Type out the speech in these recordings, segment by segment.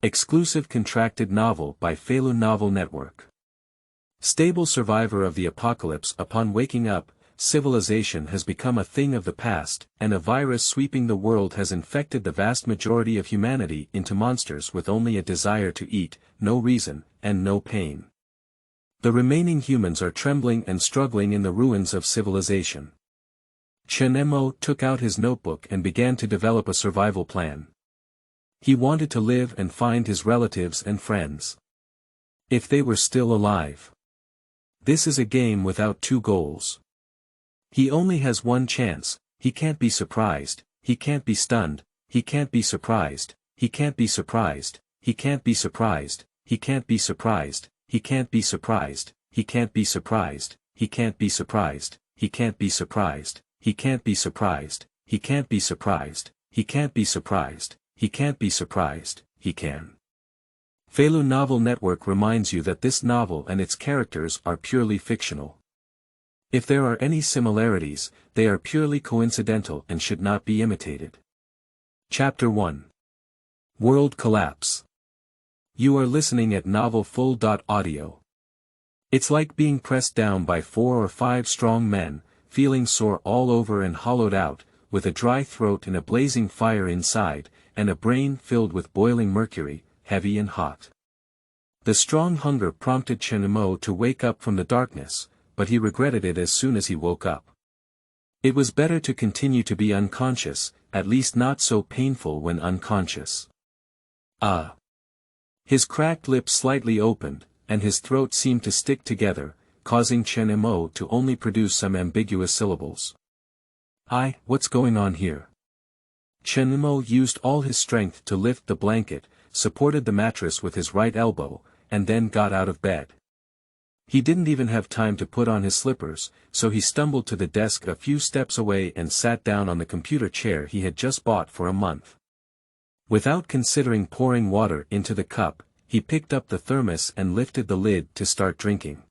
Exclusive contracted novel by Feilu Novel Network. Stable survivor of the apocalypse. Upon waking up, civilization has become a thing of the past, and a virus sweeping the world has infected the vast majority of humanity into monsters with only a desire to eat, no reason, and no pain. The remaining humans are trembling and struggling in the ruins of civilization. Chen took out his notebook and began to develop a survival plan. He wanted to live and find his relatives and friends. If they were still alive. This is a game without two goals. He only has one chance. He can't be surprised, he can't be stunned, he can't be surprised, he can't be surprised, he can't be surprised, he can't be surprised, he can't be surprised, he can't be surprised, he can't be surprised, he can't be surprised, he can't be surprised, he can't be surprised, he can't be surprised, he can't be surprised, he can. Feilu Novel Network reminds you that this novel and its characters are purely fictional. If there are any similarities, they are purely coincidental and should not be imitated. Chapter 1. World Collapse. You are listening at novelfull.audio. It's like being pressed down by 4 or 5 strong men, feeling sore all over and hollowed out, with a dry throat and a blazing fire inside, and a brain filled with boiling mercury, heavy and hot. The strong hunger prompted Chen to wake up from the darkness, but he regretted it as soon as he woke up. It was better to continue to be unconscious, at least not so painful when unconscious. His cracked lips slightly opened, and his throat seemed to stick together, causing Chen to only produce some ambiguous syllables. What's going on here? Chen used all his strength to lift the blanket, supported the mattress with his right elbow, and then got out of bed. He didn't even have time to put on his slippers, so he stumbled to the desk a few steps away and sat down on the computer chair he had just bought for a month. Without considering pouring water into the cup, he picked up the thermos and lifted the lid to start drinking.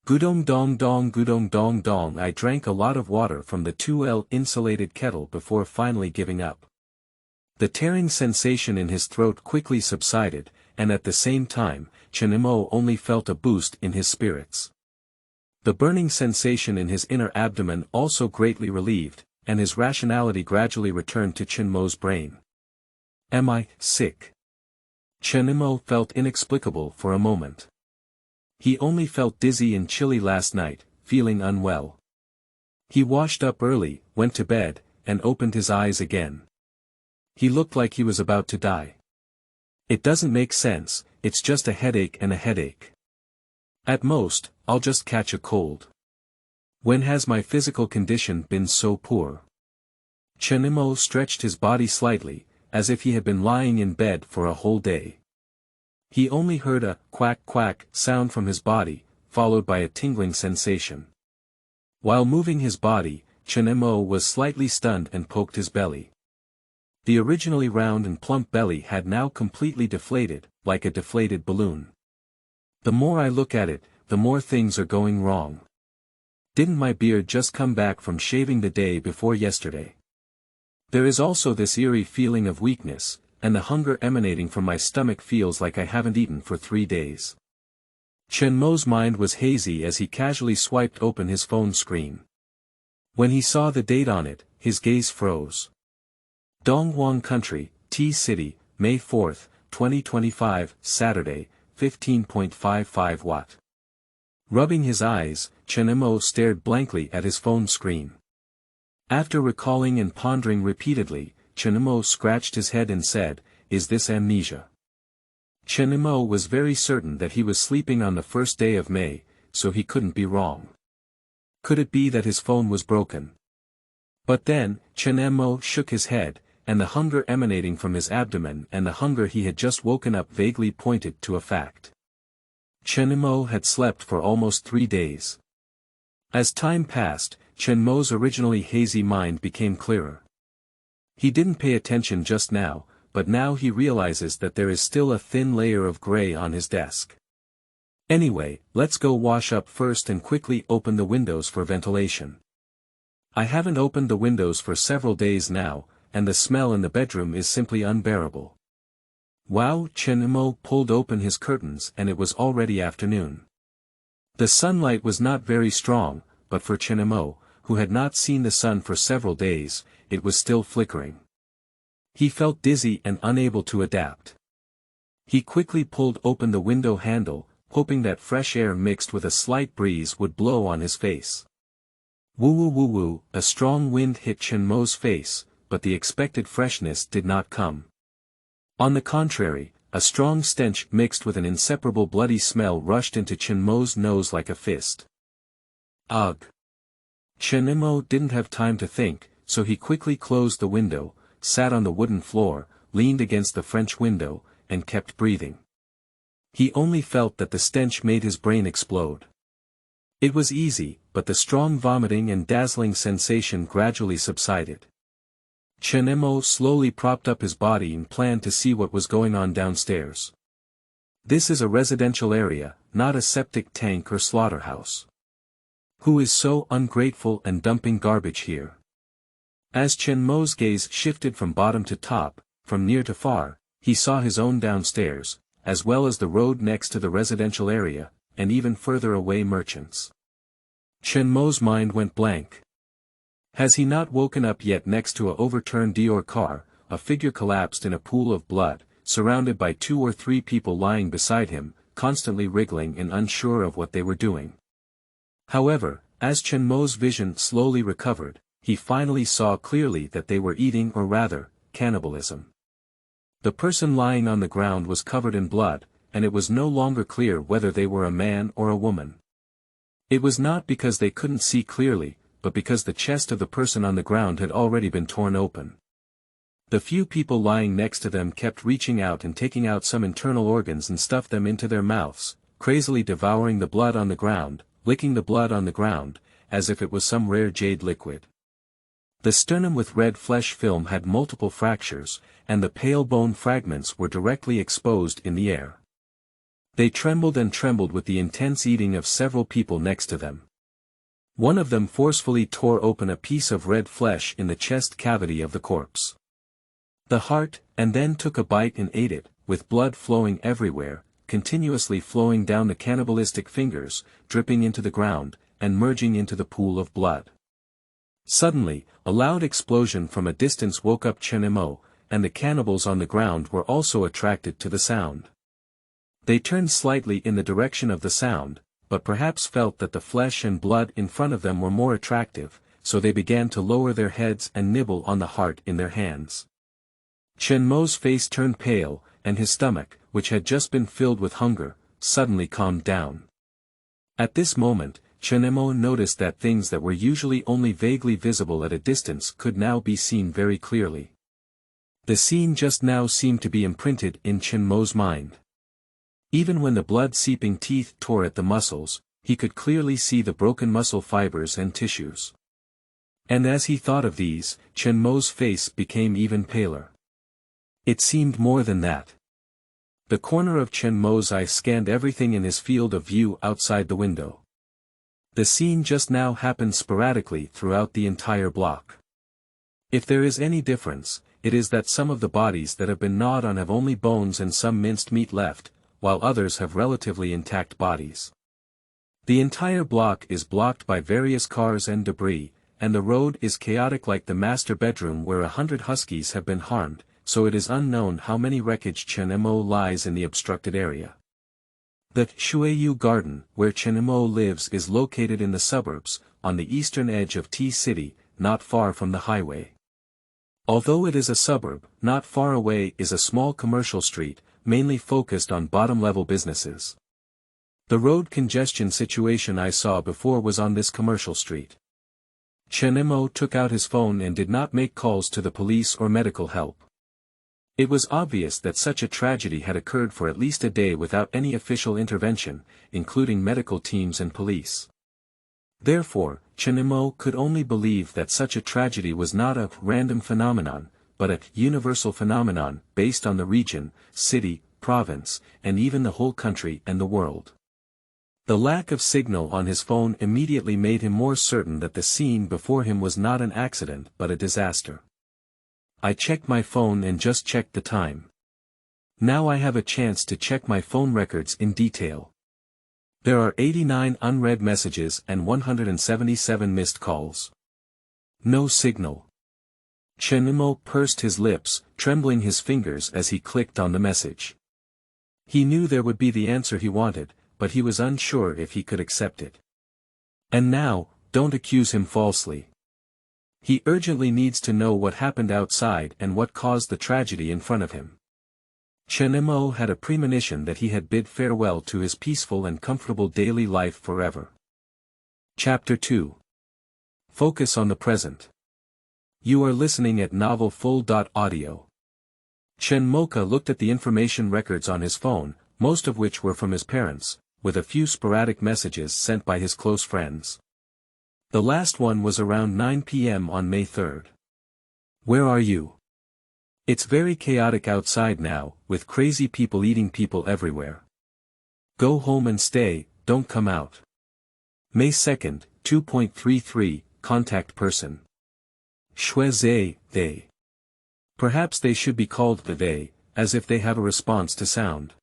Gudong dong dong gudong dong dong. I drank a lot of water from the 2L insulated kettle before finally giving up. The tearing sensation in his throat quickly subsided, and at the same time, Chen only felt a boost in his spirits. The burning sensation in his inner abdomen also greatly relieved, and his rationality gradually returned to Chen brain. Am I sick? Chen felt inexplicable for a moment. He only felt dizzy and chilly last night, feeling unwell. He washed up early, went to bed, and opened his eyes again. He looked like he was about to die. It doesn't make sense, it's just a headache and a headache. At most, I'll just catch a cold. When has my physical condition been so poor? Chen stretched his body slightly, as if he had been lying in bed for a whole day. He only heard a quack quack sound from his body, followed by a tingling sensation. While moving his body, Chen was slightly stunned and poked his belly. The originally round and plump belly had now completely deflated, like a deflated balloon. The more I look at it, the more things are going wrong. Didn't my beard just come back from shaving the day before yesterday? There is also this eerie feeling of weakness, and the hunger emanating from my stomach feels like I haven't eaten for 3 days. Chen mind was hazy as he casually swiped open his phone screen. When he saw the date on it, his gaze froze. Donghuang Country, T-City, May 4, 2025, Saturday, 15.55 Watt. Rubbing his eyes, Chen stared blankly at his phone screen. After recalling and pondering repeatedly, Chen scratched his head and said, "Is this amnesia?" Chen was very certain that he was sleeping on the first day of May, so he couldn't be wrong. Could it be that his phone was broken? But then, Chen shook his head, and the hunger emanating from his abdomen and the hunger he had just woken up vaguely pointed to a fact. Chen had slept for almost 3 days. As time passed, Chen originally hazy mind became clearer. He didn't pay attention just now, but now he realizes that there is still a thin layer of gray on his desk. Anyway, let's go wash up first and quickly open the windows for ventilation. I haven't opened the windows for several days now, and the smell in the bedroom is simply unbearable. Wow! Chen Mo pulled open his curtains and it was already afternoon. The sunlight was not very strong, but for Chen Mo, who had not seen the sun for several days, it was still flickering. He felt dizzy and unable to adapt. He quickly pulled open the window handle, hoping that fresh air mixed with a slight breeze would blow on his face. Woo woo woo, a strong wind hit Chen Mo's face, but the expected freshness did not come. On the contrary, a strong stench mixed with an inseparable bloody smell rushed into Chen Mo's nose like a fist. Ugh! Chen Mo didn't have time to think, so he quickly closed the window, sat on the wooden floor, leaned against the French window, and kept breathing. He only felt that the stench made his brain explode. It was easy, but the strong vomiting and dazzling sensation gradually subsided. Chen Mo slowly propped up his body and planned to see what was going on downstairs. This is a residential area, not a septic tank or slaughterhouse. Who is so ungrateful and dumping garbage here? As Chen Mo's gaze shifted from bottom to top, from near to far, he saw his own downstairs, as well as the road next to the residential area, and even further away merchants. Chen Mo's mind went blank. Has he not woken up yet? Next to a overturned Dior car, a figure collapsed in a pool of blood, surrounded by 2 or 3 people lying beside him, constantly wriggling and unsure of what they were doing. However, as Chen Mo's vision slowly recovered, he finally saw clearly that they were eating, or rather, cannibalism. The person lying on the ground was covered in blood, and it was no longer clear whether they were a man or a woman. It was not because they couldn't see clearly, but because the chest of the person on the ground had already been torn open. The few people lying next to them kept reaching out and taking out some internal organs and stuffed them into their mouths, crazily devouring the blood on the ground, licking the blood on the ground, as if it was some rare jade liquid. The sternum with red flesh film had multiple fractures, and the pale bone fragments were directly exposed in the air. They trembled and trembled with the intense eating of several people next to them. One of them forcefully tore open a piece of red flesh in the chest cavity of the corpse. The heart, and then took a bite and ate it, with blood flowing everywhere, continuously flowing down the cannibalistic fingers, dripping into the ground, and merging into the pool of blood. Suddenly, a loud explosion from a distance woke up Chen Mo, and the cannibals on the ground were also attracted to the sound. They turned slightly in the direction of the sound, but perhaps felt that the flesh and blood in front of them were more attractive, so they began to lower their heads and nibble on the heart in their hands. Chen Mo's face turned pale, and his stomach, which had just been filled with hunger, suddenly calmed down. At this moment, Chen Mo noticed that things that were usually only vaguely visible at a distance could now be seen very clearly. The scene just now seemed to be imprinted in Chen Mo's mind. Even when the blood-seeping teeth tore at the muscles, he could clearly see the broken muscle fibers and tissues. And as he thought of these, Chen Mo's face became even paler. It seemed more than that. The corner of Chen Mo's eye scanned everything in his field of view outside the window. The scene just now happened sporadically throughout the entire block. If there is any difference, it is that some of the bodies that have been gnawed on have only bones and some minced meat left, while others have relatively intact bodies. The entire block is blocked by various cars and debris, and the road is chaotic like the master bedroom where 100 huskies have been harmed, so it is unknown how many wreckage Chen Mo lies in the obstructed area. The Shuiyu Garden, where Chen Mo lives, is located in the suburbs, on the eastern edge of T-City, not far from the highway. Although it is a suburb, not far away is a small commercial street, mainly focused on bottom-level businesses. The road congestion situation I saw before was on this commercial street. Chen Mo took out his phone and did not make calls to the police or medical help. It was obvious that such a tragedy had occurred for at least a day without any official intervention, including medical teams and police. Therefore, Chen Mo could only believe that such a tragedy was not a random phenomenon, but a universal phenomenon based on the region, city, province, and even the whole country and the world. The lack of signal on his phone immediately made him more certain that the scene before him was not an accident but a disaster. I checked my phone and just checked the time. Now I have a chance to check my phone records in detail. There are 89 unread messages and 177 missed calls. No signal. Chen pursed his lips, trembling his fingers as he clicked on the message. He knew there would be the answer he wanted, but he was unsure if he could accept it. And now, don't accuse him falsely. He urgently needs to know what happened outside and what caused the tragedy in front of him. Chen had a premonition that he had bid farewell to his peaceful and comfortable daily life forever. Chapter 2. Focus on the present. You are listening at novelfull.audio. Chen Mocha looked at the information records on his phone, most of which were from his parents, with a few sporadic messages sent by his close friends. The last one was around 9 p.m. on May 3rd. Where are you? It's very chaotic outside now, with crazy people eating people everywhere. Go home and stay, don't come out. May 2nd, 2.33, contact person. Shui they. Perhaps they should be called the they, as if they have a response to sound.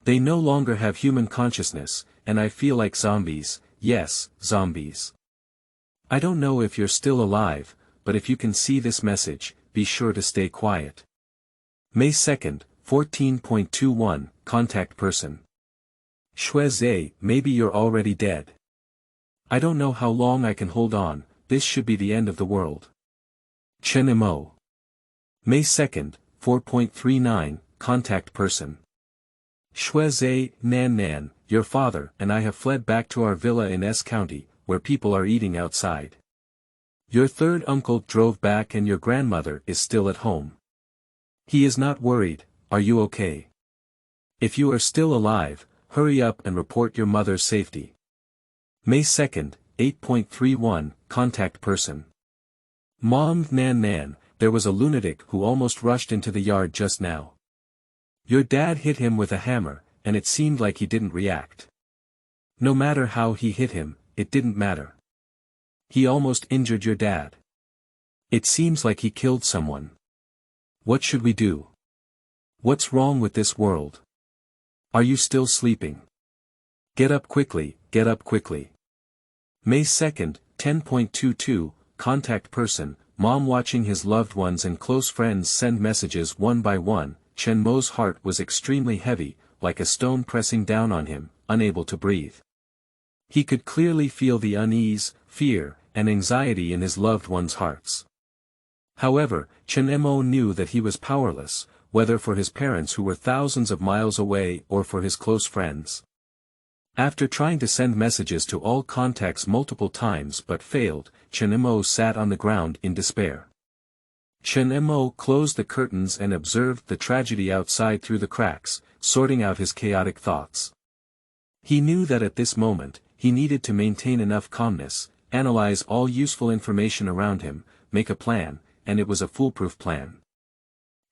They no longer have human consciousness, and I feel like zombies, yes, zombies. I don't know if you're still alive, but if you can see this message, be sure to stay quiet. May 2nd, 14.21, contact person. Shui, maybe you're already dead. I don't know how long I can hold on, this should be the end of the world. Chen Mo. May 2nd, 4.39, contact person. Shui, Nan, your father and I have fled back to our villa in S County, where people are eating outside. Your third uncle drove back and your grandmother is still at home. He is not worried, are you okay? If you are still alive, hurry up and report your mother's safety. May 2nd, 8.31, contact person. Mom Nan, there was a lunatic who almost rushed into the yard just now. Your dad hit him with a hammer, and it seemed like he didn't react. No matter how he hit him, it didn't matter. He almost injured your dad. It seems like he killed someone. What should we do? What's wrong with this world? Are you still sleeping? Get up quickly, get up quickly. May 2nd, 10.22, contact person, mom watching his loved ones and close friends send messages one by one. Chen Mo's heart was extremely heavy, like a stone pressing down on him, unable to breathe. He could clearly feel the unease, fear, and anxiety in his loved ones' hearts. However, Chen Mo knew that he was powerless, whether for his parents who were thousands of miles away or for his close friends. After trying to send messages to all contacts multiple times but failed, Chen Mo sat on the ground in despair. Chen Mo closed the curtains and observed the tragedy outside through the cracks, sorting out his chaotic thoughts. He knew that at this moment, he needed to maintain enough calmness, analyze all useful information around him, make a plan, and it was a foolproof plan.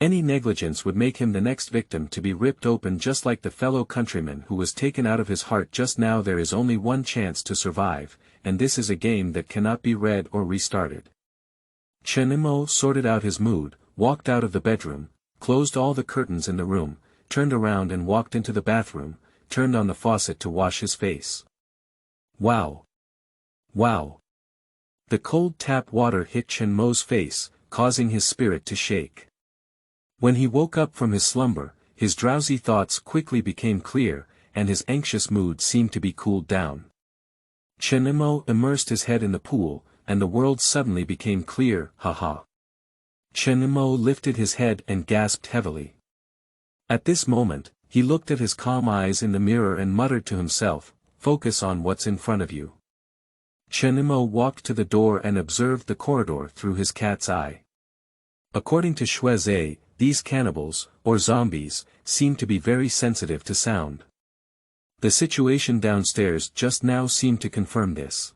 Any negligence would make him the next victim to be ripped open just like the fellow countryman who was taken out of his heart just now. There is only one chance to survive, and this is a game that cannot be read or restarted. Chen Mo sorted out his mood, walked out of the bedroom, closed all the curtains in the room, turned around and walked into the bathroom, turned on the faucet to wash his face. Wow! Wow! The cold tap water hit Chen Mo's face, causing his spirit to shake. When he woke up from his slumber, his drowsy thoughts quickly became clear, and his anxious mood seemed to be cooled down. Chen Mo immersed his head in the pool, and the world suddenly became clear, haha. Chen Mo lifted his head and gasped heavily. At this moment, he looked at his calm eyes in the mirror and muttered to himself, focus on what's in front of you. Chen Mo walked to the door and observed the corridor through his cat's eye. According to Shui, these cannibals, or zombies, seem to be very sensitive to sound. The situation downstairs just now seemed to confirm this.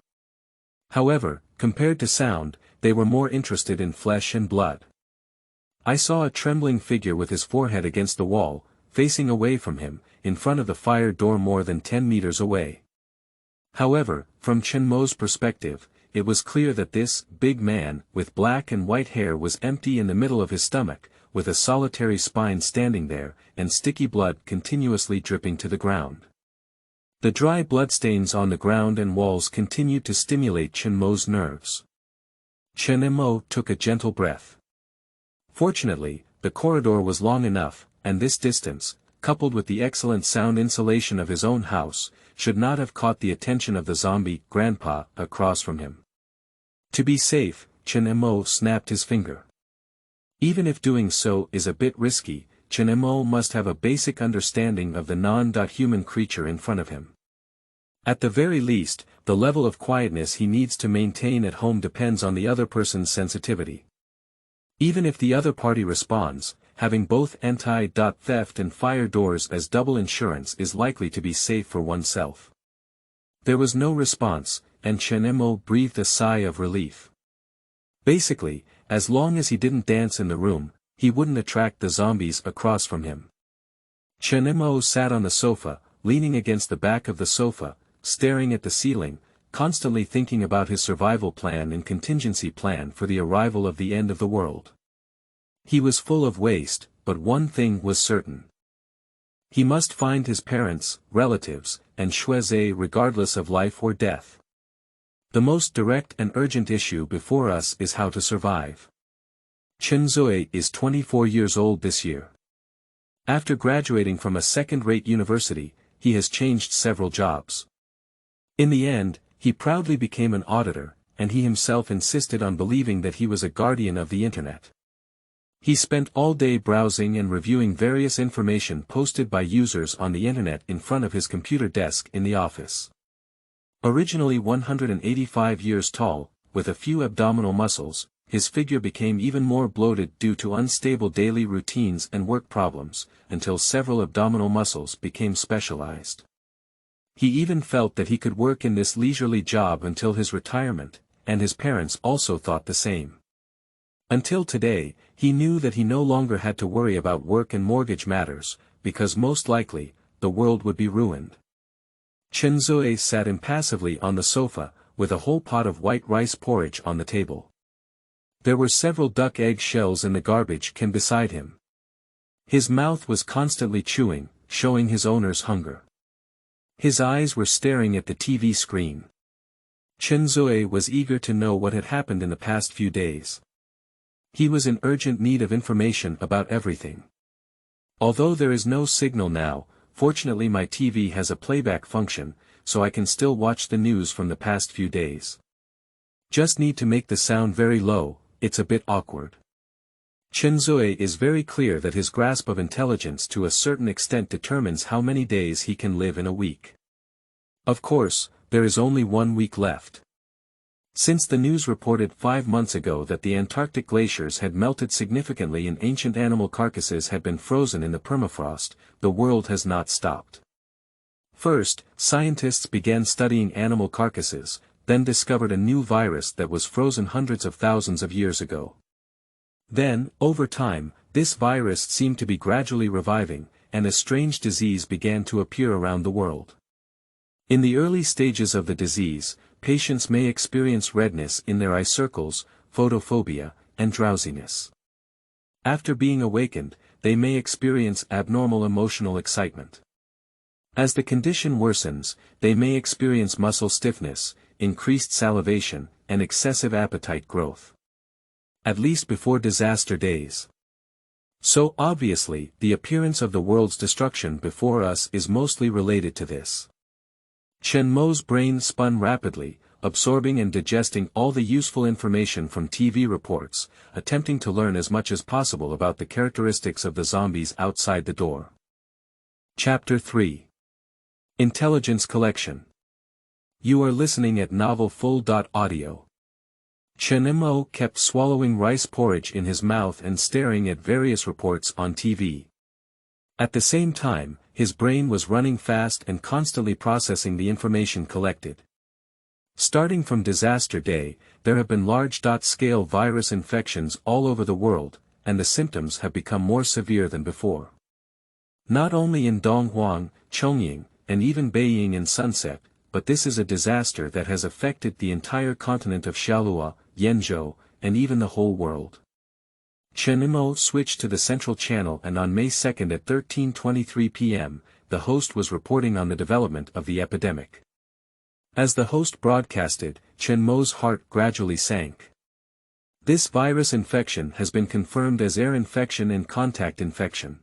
However, compared to sound, they were more interested in flesh and blood. I saw a trembling figure with his forehead against the wall, facing away from him, in front of the fire door more than 10 meters away. However, from Chen Mo's perspective, it was clear that this big man with black and white hair was empty in the middle of his stomach, with a solitary spine standing there, and sticky blood continuously dripping to the ground. The dry bloodstains on the ground and walls continued to stimulate Chen Mo's nerves. Chen Mo took a gentle breath. Fortunately, the corridor was long enough, and this distance, coupled with the excellent sound insulation of his own house, should not have caught the attention of the zombie grandpa across from him. To be safe, Chen Mo snapped his finger. Even if doing so is a bit risky, Chen Mo must have a basic understanding of the non-human creature in front of him. At the very least, the level of quietness he needs to maintain at home depends on the other person's sensitivity. Even if the other party responds, having both anti-theft and fire doors as double insurance is likely to be safe for oneself. There was no response, and Chen Mo breathed a sigh of relief. Basically, as long as he didn't dance in the room, he wouldn't attract the zombies across from him. Chen Mo sat on the sofa, leaning against the back of the sofa, staring at the ceiling, constantly thinking about his survival plan and contingency plan for the arrival of the end of the world. He was full of waste, but one thing was certain. He must find his parents, relatives, and Shuizhe regardless of life or death. The most direct and urgent issue before us is how to survive. Chen Zui is 24 years old this year. After graduating from a second-rate university, he has changed several jobs. In the end, he proudly became an auditor, and he himself insisted on believing that he was a guardian of the internet. He spent all day browsing and reviewing various information posted by users on the internet in front of his computer desk in the office. Originally 185 years tall, with a few abdominal muscles, his figure became even more bloated due to unstable daily routines and work problems, until several abdominal muscles became specialized. He even felt that he could work in this leisurely job until his retirement, and his parents also thought the same. Until today, he knew that he no longer had to worry about work and mortgage matters, because most likely, the world would be ruined. Chen Zui sat impassively on the sofa, with a whole pot of white rice porridge on the table. There were several duck egg shells in the garbage can beside him. His mouth was constantly chewing, showing his owner's hunger. His eyes were staring at the TV screen. Chen Zui was eager to know what had happened in the past few days. He was in urgent need of information about everything. Although there is no signal now, fortunately my TV has a playback function, so I can still watch the news from the past few days. Just need to make the sound very low, it's a bit awkward. Chen Zui is very clear that his grasp of intelligence to a certain extent determines how many days he can live in a week. Of course, there is only 1 week left. Since the news reported 5 months ago that the Antarctic glaciers had melted significantly and ancient animal carcasses had been frozen in the permafrost, the world has not stopped. First, scientists began studying animal carcasses, then discovered a new virus that was frozen hundreds of thousands of years ago. Then, over time, this virus seemed to be gradually reviving, and a strange disease began to appear around the world. In the early stages of the disease, patients may experience redness in their eye circles, photophobia, and drowsiness. After being awakened, they may experience abnormal emotional excitement. As the condition worsens, they may experience muscle stiffness, increased salivation, and excessive appetite growth. At least before disaster days. So obviously, the appearance of the world's destruction before us is mostly related to this. Chen Mo's brain spun rapidly, absorbing and digesting all the useful information from TV reports, attempting to learn as much as possible about the characteristics of the zombies outside the door. Chapter 3. Intelligence Collection. You are listening at novelfull.audio. Chen Mo kept swallowing rice porridge in his mouth and staring at various reports on TV. At the same time, his brain was running fast and constantly processing the information collected. Starting from disaster day, there have been large-scale virus infections all over the world, and the symptoms have become more severe than before. Not only in Donghuang, Chongying, and even Beiying and Sunset, but this is a disaster that has affected the entire continent of Xiaolua, Yenzhou, and even the whole world. Chen Mo switched to the central channel, and on May 2nd at 13:23 p.m., the host was reporting on the development of the epidemic. As the host broadcasted, Chen Mo's heart gradually sank. This virus infection has been confirmed as air infection and contact infection.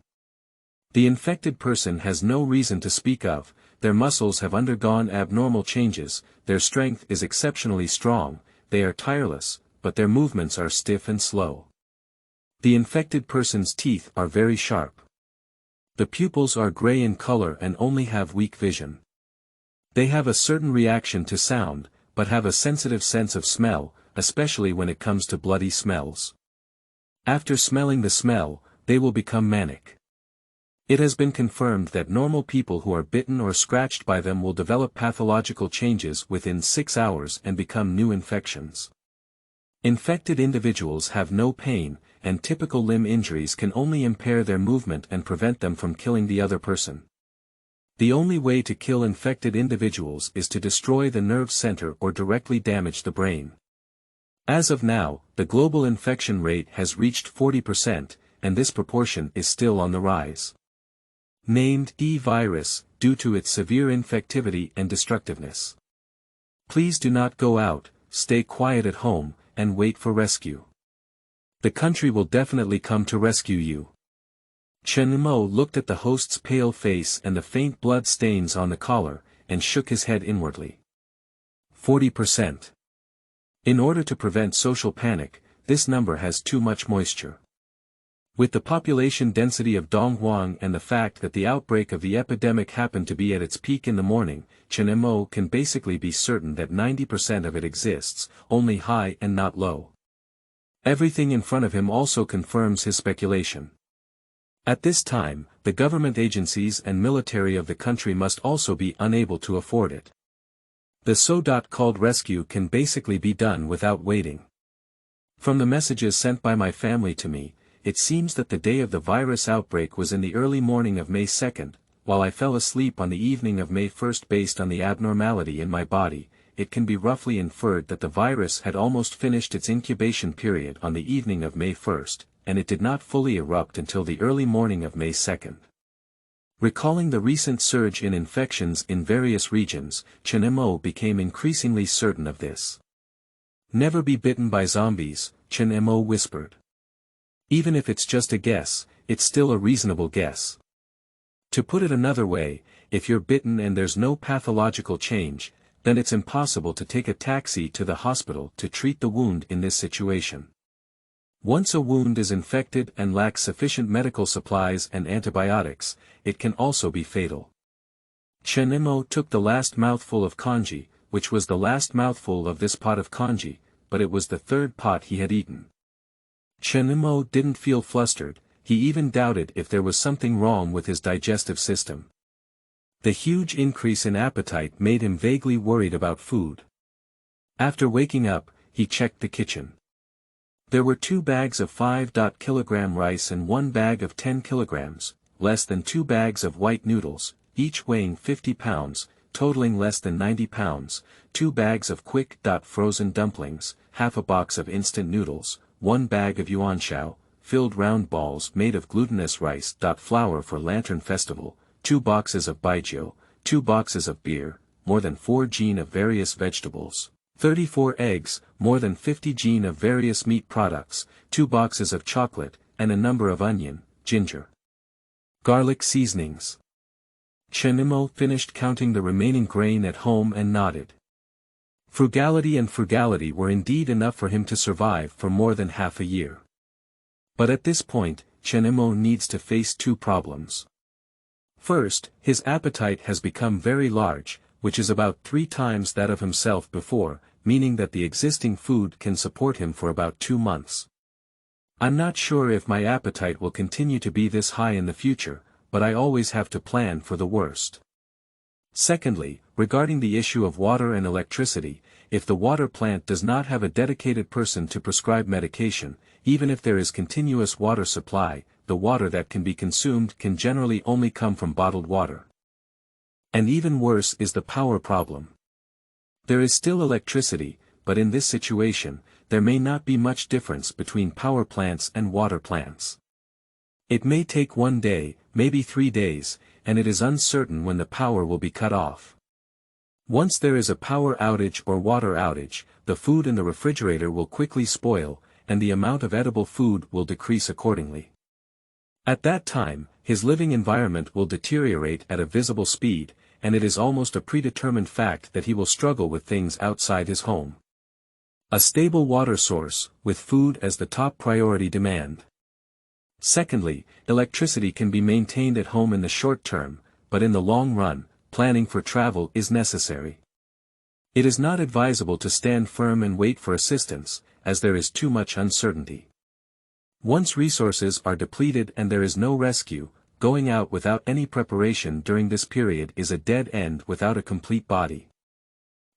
The infected person has no reason to speak of, their muscles have undergone abnormal changes, their strength is exceptionally strong, they are tireless, but their movements are stiff and slow. The infected person's teeth are very sharp. The pupils are gray in color and only have weak vision. They have a certain reaction to sound, but have a sensitive sense of smell, especially when it comes to bloody smells. After smelling the smell, they will become manic. It has been confirmed that normal people who are bitten or scratched by them will develop pathological changes within 6 hours and become new infections. Infected individuals have no pain, and typical limb injuries can only impair their movement and prevent them from killing the other person. The only way to kill infected individuals is to destroy the nerve center or directly damage the brain. As of now, the global infection rate has reached 40%, and this proportion is still on the rise. Named E-virus, due to its severe infectivity and destructiveness. Please do not go out, stay quiet at home, and wait for rescue. The country will definitely come to rescue you. Chen Mo looked at the host's pale face and the faint blood stains on the collar, and shook his head inwardly. 40%. In order to prevent social panic, this number has too much moisture. With the population density of Donghuang and the fact that the outbreak of the epidemic happened to be at its peak in the morning, Chen Mo can basically be certain that 90% of it exists, only high and not low. Everything in front of him also confirms his speculation. At this time, the government agencies and military of the country must also be unable to afford it. The so-called rescue can basically be done without waiting. From the messages sent by my family to me, it seems that the day of the virus outbreak was in the early morning of May 2nd, while I fell asleep on the evening of May 1st. Based on the abnormality in my body, it can be roughly inferred that the virus had almost finished its incubation period on the evening of May 1st, and it did not fully erupt until the early morning of May 2nd. Recalling the recent surge in infections in various regions, Chen Mo became increasingly certain of this. Never be bitten by zombies, Chen Mo whispered. Even if it's just a guess, it's still a reasonable guess. To put it another way, if you're bitten and there's no pathological change, then it's impossible to take a taxi to the hospital to treat the wound in this situation. Once a wound is infected and lacks sufficient medical supplies and antibiotics, it can also be fatal. Chen Mo took the last mouthful of congee, which was the last mouthful of this pot of congee, but it was the third pot he had eaten. Chen Mo didn't feel flustered, he even doubted if there was something wrong with his digestive system. The huge increase in appetite made him vaguely worried about food. After waking up, he checked the kitchen. There were 2 bags of 5 kg rice and 1 bag of 10 kilograms, less than 2 bags of white noodles, each weighing 50 pounds, totaling less than 90 pounds, 2 bags of quick frozen dumplings, half a box of instant noodles, 1 bag of yuanxiao, filled round balls made of glutinous rice. Flour for Lantern Festival, 2 boxes of baijiu, 2 boxes of beer, more than 4 gene of various vegetables, 34 eggs, more than 50 gene of various meat products, 2 boxes of chocolate, and a number of onion, ginger, garlic seasonings. Chen Mo finished counting the remaining grain at home and nodded. Frugality and frugality were indeed enough for him to survive for more than half a year. But at this point, Chen Mo needs to face 2 problems. First, his appetite has become very large, which is about 3 times that of himself before, meaning that the existing food can support him for about 2 months. I'm not sure if my appetite will continue to be this high in the future, but I always have to plan for the worst. Secondly, regarding the issue of water and electricity, if the water plant does not have a dedicated person to prescribe medication, even if there is continuous water supply, the water that can be consumed can generally only come from bottled water. And even worse is the power problem. There is still electricity, but in this situation, there may not be much difference between power plants and water plants. It may take 1 day, maybe 3 days, and it is uncertain when the power will be cut off. Once there is a power outage or water outage, the food in the refrigerator will quickly spoil, and the amount of edible food will decrease accordingly. At that time, his living environment will deteriorate at a visible speed, and it is almost a predetermined fact that he will struggle with things outside his home. A stable water source, with food as the top priority demand. Secondly, electricity can be maintained at home in the short term, but in the long run, planning for travel is necessary. It is not advisable to stand firm and wait for assistance, as there is too much uncertainty. Once resources are depleted and there is no rescue, going out without any preparation during this period is a dead end without a complete body.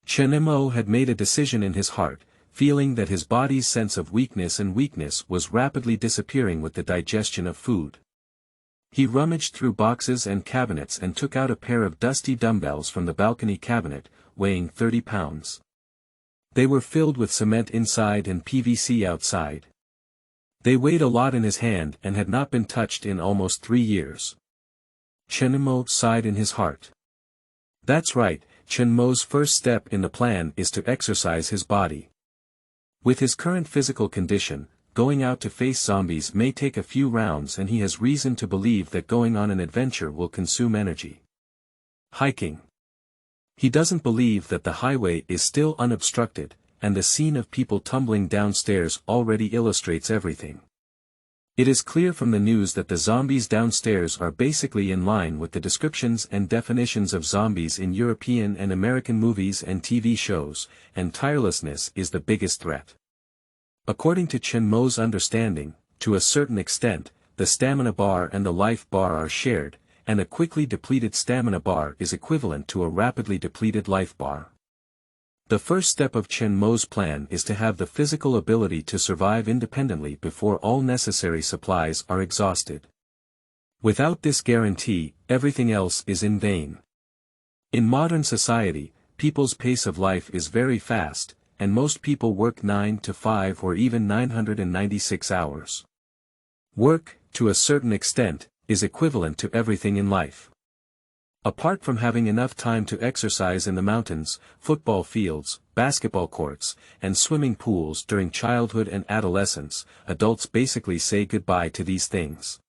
Chen Mo had made a decision in his heart, feeling that his body's sense of weakness was rapidly disappearing with the digestion of food. He rummaged through boxes and cabinets and took out a pair of dusty dumbbells from the balcony cabinet, weighing 30 pounds. They were filled with cement inside and PVC outside. They weighed a lot in his hand and had not been touched in almost 3 years. Chen Mo sighed in his heart. That's right, Chen Mo's first step in the plan is to exercise his body. With his current physical condition, going out to face zombies may take a few rounds, and he has reason to believe that going on an adventure will consume energy. Hiking. He doesn't believe that the highway is still unobstructed, and the scene of people tumbling downstairs already illustrates everything. It is clear from the news that the zombies downstairs are basically in line with the descriptions and definitions of zombies in European and American movies and TV shows, and tirelessness is the biggest threat. According to Chen Mo's understanding, to a certain extent, the stamina bar and the life bar are shared, and a quickly depleted stamina bar is equivalent to a rapidly depleted life bar. The first step of Chen Mo's plan is to have the physical ability to survive independently before all necessary supplies are exhausted. Without this guarantee, everything else is in vain. In modern society, people's pace of life is very fast, and most people work 9 to 5 or even 996 hours. Work, to a certain extent, is equivalent to everything in life. Apart from having enough time to exercise in the mountains, football fields, basketball courts, and swimming pools during childhood and adolescence, adults basically say goodbye to these things.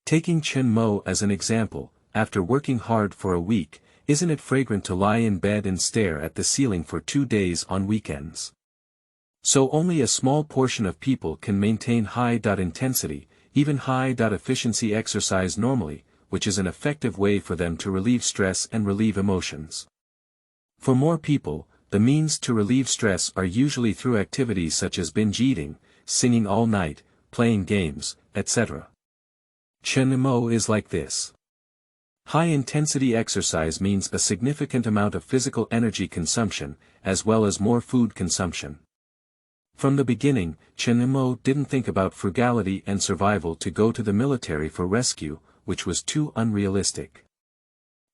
Taking Chen Mo as an example, after working hard for a week, isn't it fragrant to lie in bed and stare at the ceiling for 2 days on weekends? So only a small portion of people can maintain high-intensity, even high-efficiency exercise normally, which is an effective way for them to relieve stress and relieve emotions. For more people, the means to relieve stress are usually through activities such as binge eating, singing all night, playing games, etc. Chen Mo is like this. High-intensity exercise means a significant amount of physical energy consumption, as well as more food consumption. From the beginning, Chen Mo didn't think about frugality and survival to go to the military for rescue, which was too unrealistic.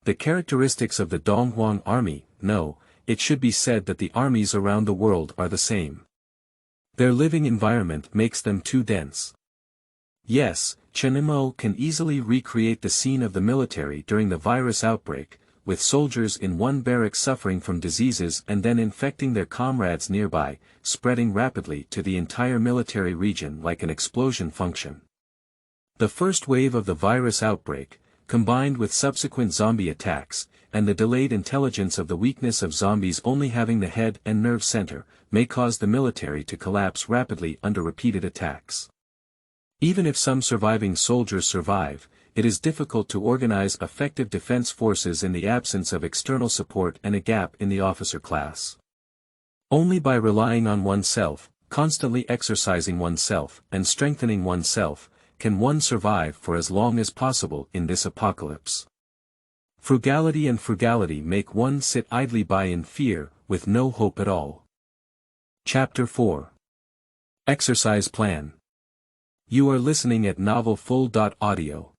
The characteristics of the Donghuang army, no, it should be said that the armies around the world are the same. Their living environment makes them too dense. Yes, Chen Mo can easily recreate the scene of the military during the virus outbreak, with soldiers in one barrack suffering from diseases and then infecting their comrades nearby, spreading rapidly to the entire military region like an explosion function. The first wave of the virus outbreak, combined with subsequent zombie attacks, and the delayed intelligence of the weakness of zombies only having the head and nerve center, may cause the military to collapse rapidly under repeated attacks. Even if some surviving soldiers survive, it is difficult to organize effective defense forces in the absence of external support and a gap in the officer class. Only by relying on oneself, constantly exercising oneself, and strengthening oneself, can one survive for as long as possible in this apocalypse. Frugality make one sit idly by in fear, with no hope at all. Chapter 4. Exercise Plan. You are listening at novelfull.audio.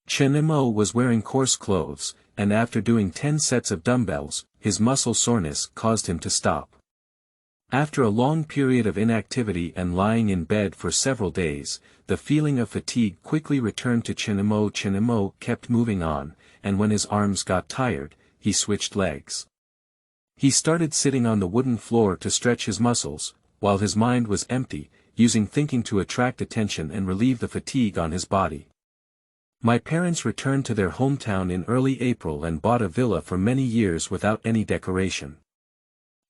Chen Mo was wearing coarse clothes, and after doing 10 sets of dumbbells, his muscle soreness caused him to stop. After a long period of inactivity and lying in bed for several days, the feeling of fatigue quickly returned to Chen Mo. Chen Mo kept moving on, and when his arms got tired, he switched legs. He started sitting on the wooden floor to stretch his muscles, while his mind was empty, using thinking to attract attention and relieve the fatigue on his body. My parents returned to their hometown in early April and bought a villa for many years without any decoration.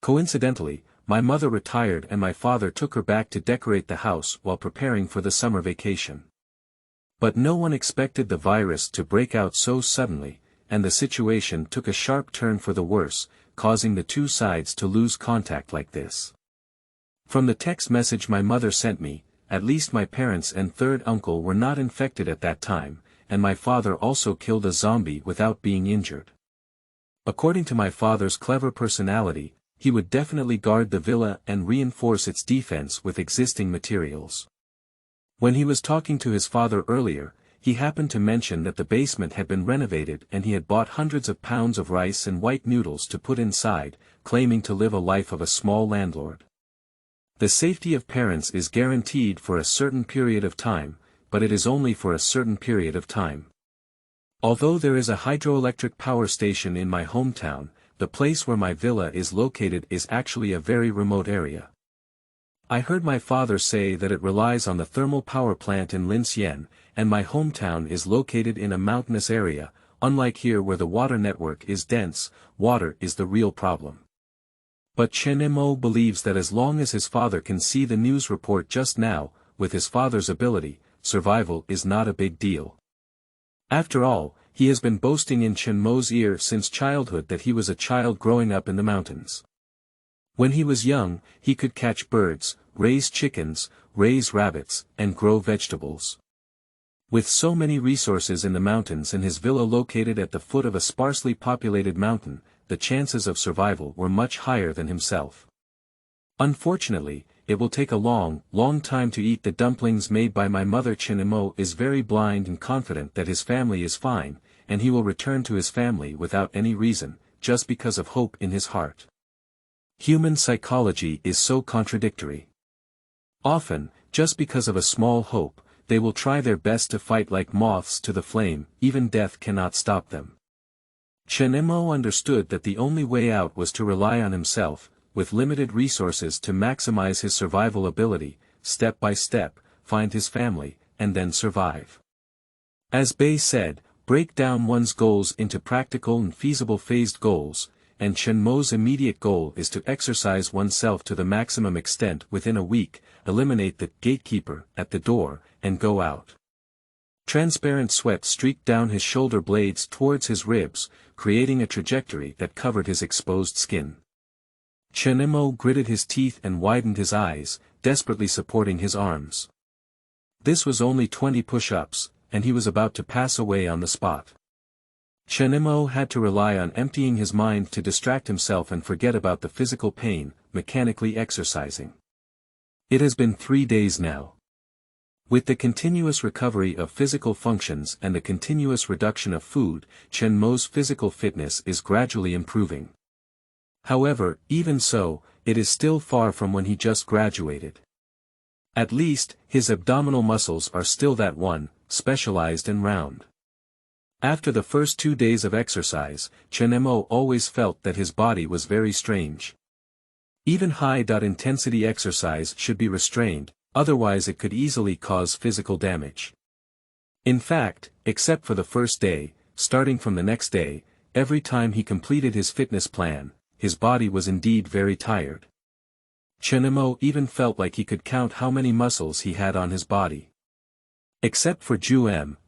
Coincidentally, my mother retired and my father took her back to decorate the house while preparing for the summer vacation. But no one expected the virus to break out so suddenly, and the situation took a sharp turn for the worse, causing the two sides to lose contact like this. From the text message my mother sent me, at least my parents and third uncle were not infected at that time, and my father also killed a zombie without being injured. According to my father's clever personality, he would definitely guard the villa and reinforce its defense with existing materials. When he was talking to his father earlier, he happened to mention that the basement had been renovated and he had bought hundreds of pounds of rice and white noodles to put inside, claiming to live a life of a small landlord. The safety of parents is guaranteed for a certain period of time, but it is only for a certain period of time. Although there is a hydroelectric power station in my hometown, the place where my villa is located is actually a very remote area. I heard my father say that it relies on the thermal power plant in Linsien, and my hometown is located in a mountainous area, unlike here where the water network is dense. Water is the real problem. But Chen Mo believes that as long as his father can see the news report just now, with his father's ability, survival is not a big deal. After all, he has been boasting in Chen Mo's ear since childhood that he was a child growing up in the mountains. When he was young, he could catch birds, raise chickens, raise rabbits, and grow vegetables. With so many resources in the mountains and his villa located at the foot of a sparsely populated mountain, the chances of survival were much higher than himself. Unfortunately, it will take a long time to eat the dumplings made by my mother. Chen Mo is very blind and confident that his family is fine, and he will return to his family without any reason, just because of hope in his heart. Human psychology is so contradictory. Often, just because of a small hope, they will try their best to fight like moths to the flame, even death cannot stop them. Chen Mo understood that the only way out was to rely on himself, with limited resources to maximize his survival ability, step by step, find his family, and then survive. As Bei said, break down one's goals into practical and feasible phased goals, and Chen Mo's immediate goal is to exercise oneself to the maximum extent within a week, eliminate the gatekeeper at the door, and go out. Transparent sweat streaked down his shoulder blades towards his ribs, creating a trajectory that covered his exposed skin. Chen Mo gritted his teeth and widened his eyes, desperately supporting his arms. This was only 20 push-ups, and he was about to pass away on the spot. Chen Mo had to rely on emptying his mind to distract himself and forget about the physical pain, mechanically exercising. It has been 3 days now. With the continuous recovery of physical functions and the continuous reduction of food, Chen Mo's physical fitness is gradually improving. However, even so, it is still far from when he just graduated. At least, his abdominal muscles are still that one, specialized and round. After the first 2 days of exercise, Chen Mo always felt that his body was very strange. Even high-intensity exercise should be restrained, otherwise it could easily cause physical damage. In fact, except for the first day, starting from the next day, every time he completed his fitness plan, his body was indeed very tired. Chen Mo even felt like he could count how many muscles he had on his body. Except for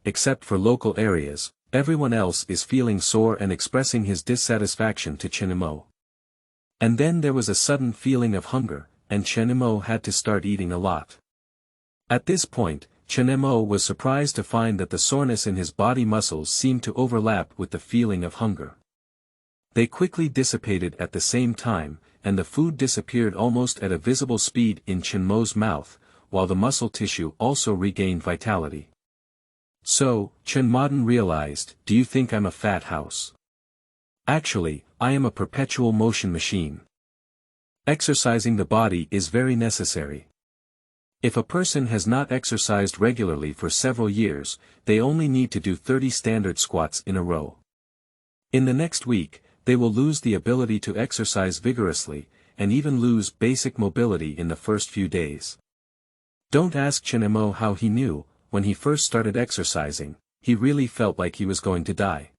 except for local areas, everyone else is feeling sore and expressing his dissatisfaction to Chen Mo. And then there was a sudden feeling of hunger, and Chen Mo had to start eating a lot. At this point, Chen Mo was surprised to find that the soreness in his body muscles seemed to overlap with the feeling of hunger. They quickly dissipated at the same time, and the food disappeared almost at a visible speed in Chen Mo's mouth, while the muscle tissue also regained vitality. So, Chen Modern realized, do you think I'm a fat house? Actually, I am a perpetual motion machine. Exercising the body is very necessary. If a person has not exercised regularly for several years, they only need to do 30 standard squats in a row. In the next week, they will lose the ability to exercise vigorously, and even lose basic mobility in the first few days. Don't ask Chen how he knew. When he first started exercising, he really felt like he was going to die.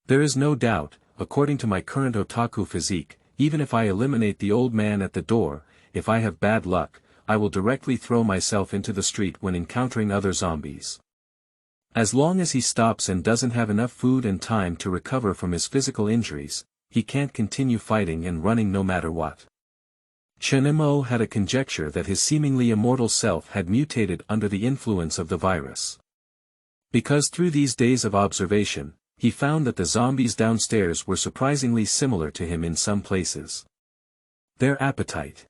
There is no doubt, according to my current otaku physique, even if I eliminate the old man at the door, if I have bad luck, I will directly throw myself into the street when encountering other zombies. As long as he stops and doesn't have enough food and time to recover from his physical injuries, he can't continue fighting and running no matter what. Chen had a conjecture that his seemingly immortal self had mutated under the influence of the virus. Because through these days of observation, he found that the zombies downstairs were surprisingly similar to him in some places. Their appetite.